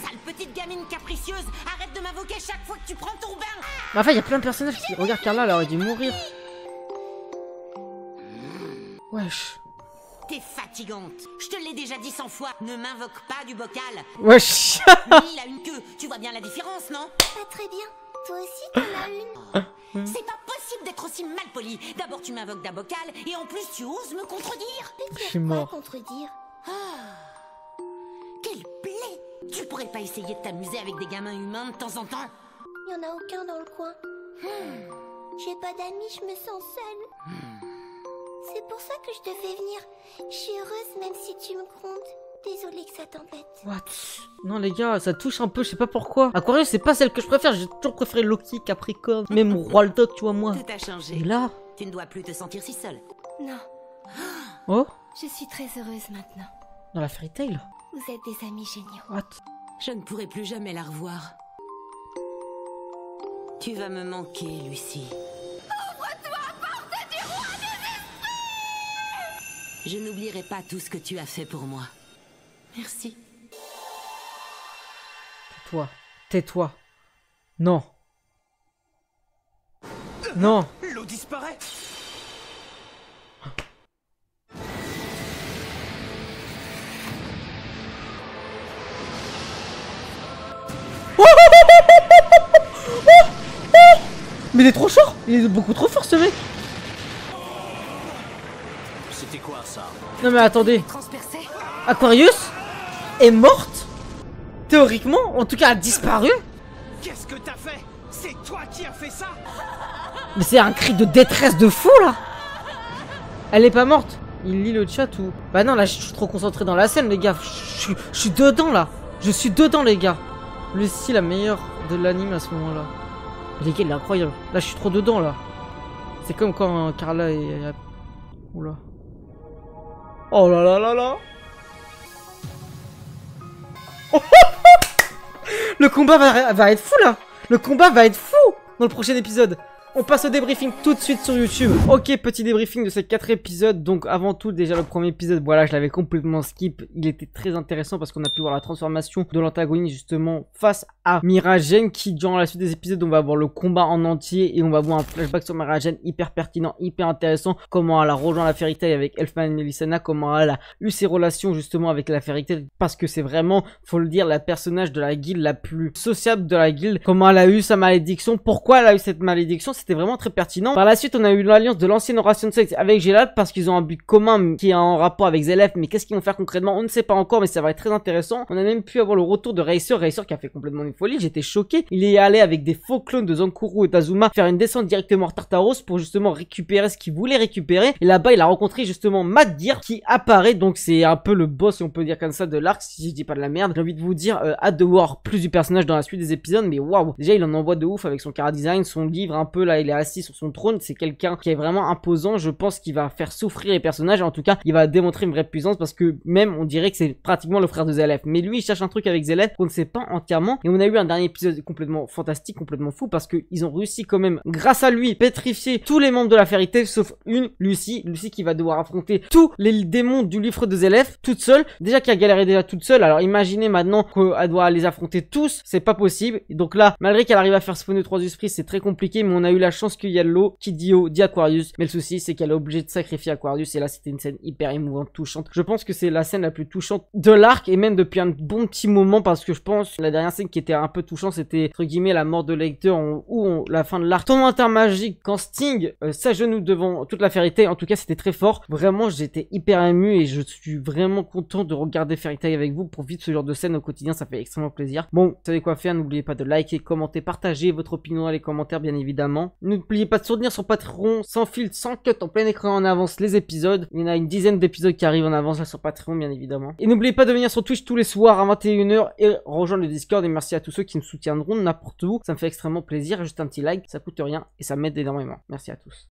Sale petite gamine capricieuse, arrête de m'invoquer chaque fois que tu prends ton bain. Mais en fait, il y a plein de personnages qui. Regarde Carla, elle aurait dû mourir. Wesh. T'es fatigante. Je te l'ai déjà dit 100 fois. Ne m'invoque pas du bocal. Wesh. Lui, il a une queue. Tu vois bien la différence, non? Pas très bien. Toi aussi, t'en as une. C'est pas possible d'être aussi malpoli. D'abord, tu m'invoques d'un bocal et en plus, tu oses me contredire. Je suis mort. Contredire. Quelle plaie! Tu pourrais pas essayer de t'amuser avec des gamins humains de temps en temps? Y en a aucun dans le coin. J'ai pas d'amis, je me sens seule. C'est pour ça que je te fais venir. Je suis heureuse même si tu me grondes. Désolée que ça t'embête. What? Non les gars, ça touche un peu, je sais pas pourquoi. Aquarius, c'est pas celle que je préfère, j'ai toujours préféré Loki, Capricorne, même Waldock, tu vois moi. Tout a changé. Et là? Tu ne dois plus te sentir si seule. Non. Oh? Je suis très heureuse maintenant. Dans la Fairy Tail? Vous êtes des amis géniaux. What? Je ne pourrai plus jamais la revoir. Tu vas me manquer, Lucie. Ouvre-toi, porte du roi des esprits! Je n'oublierai pas tout ce que tu as fait pour moi. Merci. Tais-toi. Tais-toi. Non. Non. L'eau disparaît. Mais il est trop fort. Il est beaucoup trop fort ce mec. C'était quoi ça? Non mais attendez. Aquarius est morte? Théoriquement, en tout cas a disparu? Qu'est-ce que t'as fait? C'est toi qui as fait ça? Mais c'est un cri de détresse de fou là. Elle est pas morte. Il lit le chat ou... Bah non là je suis trop concentré dans la scène les gars. Je suis dedans là. Je suis dedans les gars. Lucie la meilleure de l'anime à ce moment là. Les gars il est incroyable. Là je suis trop dedans là. C'est comme quand Carla est... Oula. Oh là là là là. Le combat va être fou là. Le combat va être fou dans le prochain épisode. On passe au débriefing tout de suite sur YouTube. Ok, petit débriefing de ces 4 épisodes. Donc avant tout, déjà le premier épisode, voilà, je l'avais complètement skip. Il était très intéressant parce qu'on a pu voir la transformation de l'antagoniste justement face à Miragen, qui durant la suite des épisodes, on va voir le combat en entier et on va voir un flashback sur Miragen hyper pertinent, hyper intéressant. Comment elle a rejoint la Fairy Tail avec Elfman et Melisana, comment elle a eu ses relations justement avec la Fairy Tail, parce que c'est vraiment, faut le dire, la personnage de la guilde la plus sociable de la guilde. Comment elle a eu sa malédiction, pourquoi elle a eu cette malédiction, c'était vraiment très pertinent. Par la suite, on a eu l'alliance de l'ancienne Oration Sex avec Gélade parce qu'ils ont un but commun qui est en rapport avec Zelef, mais qu'est-ce qu'ils vont faire concrètement, on ne sait pas encore, mais ça va être très intéressant. On a même pu avoir le retour de Racer qui a fait complètement une folie, j'étais choqué. Il est allé avec des faux clones de Zankuro et Tazuma faire une descente directement à Tartaros pour justement récupérer ce qu'il voulait récupérer. Et là-bas, il a rencontré justement Madgear qui apparaît, donc c'est un peu le boss, si on peut dire comme ça, de l'arc, si je dis pas de la merde. J'ai envie de vous dire, hâte de voir plus du personnage dans la suite des épisodes, mais waouh, déjà il en envoie de ouf avec son chara design, son livre un peu là, il est assis sur son trône, c'est quelqu'un qui est vraiment imposant. Je pense qu'il va faire souffrir les personnages, en tout cas il va démontrer une vraie puissance parce que même on dirait que c'est pratiquement le frère de Zelef, mais lui il cherche un truc avec Zelef qu'on ne sait pas entièrement. Et on a eu un dernier épisode complètement fantastique, complètement fou, parce que ils ont réussi quand même grâce à lui pétrifier tous les membres de la Fairy Tail sauf une, Lucie qui va devoir affronter tous les démons du livre de Zelef toute seule, déjà qui a galéré déjà toute seule. Alors imaginez maintenant qu'elle doit les affronter tous, c'est pas possible. Et donc là, malgré qu'elle arrive à faire spawner 3 esprits, c'est très compliqué, mais on a eu la chance qu'il y a l'eau qui dit eau, dit Aquarius, mais le souci c'est qu'elle est obligée de sacrifier Aquarius, et là c'était une scène hyper émouvante, touchante. Je pense que c'est la scène la plus touchante de l'arc, et même depuis un bon petit moment, parce que je pense que la dernière scène qui était un peu touchante, c'était entre guillemets la mort de Lecter, la fin de l'arc. Tournoi intermagique quand Sting s'agenouille devant toute la Fairy Tail, en tout cas c'était très fort. Vraiment j'étais hyper ému et je suis vraiment content de regarder Fairy Tail avec vous pour vivre ce genre de scène au quotidien, ça fait extrêmement plaisir. Bon, vous savez quoi faire, n'oubliez pas de liker, commenter, partager votre opinion dans les commentaires bien évidemment. N'oubliez pas de soutenir sur Patreon, sans filtre, sans cut, en plein écran en avance les épisodes. Il y en a une dizaine d'épisodes qui arrivent en avance là sur Patreon bien évidemment. Et n'oubliez pas de venir sur Twitch tous les soirs à 21 h et rejoindre le Discord, et merci à tous ceux qui me soutiendront n'importe où. Ça me fait extrêmement plaisir, juste un petit like, ça coûte rien et ça m'aide énormément. Merci à tous.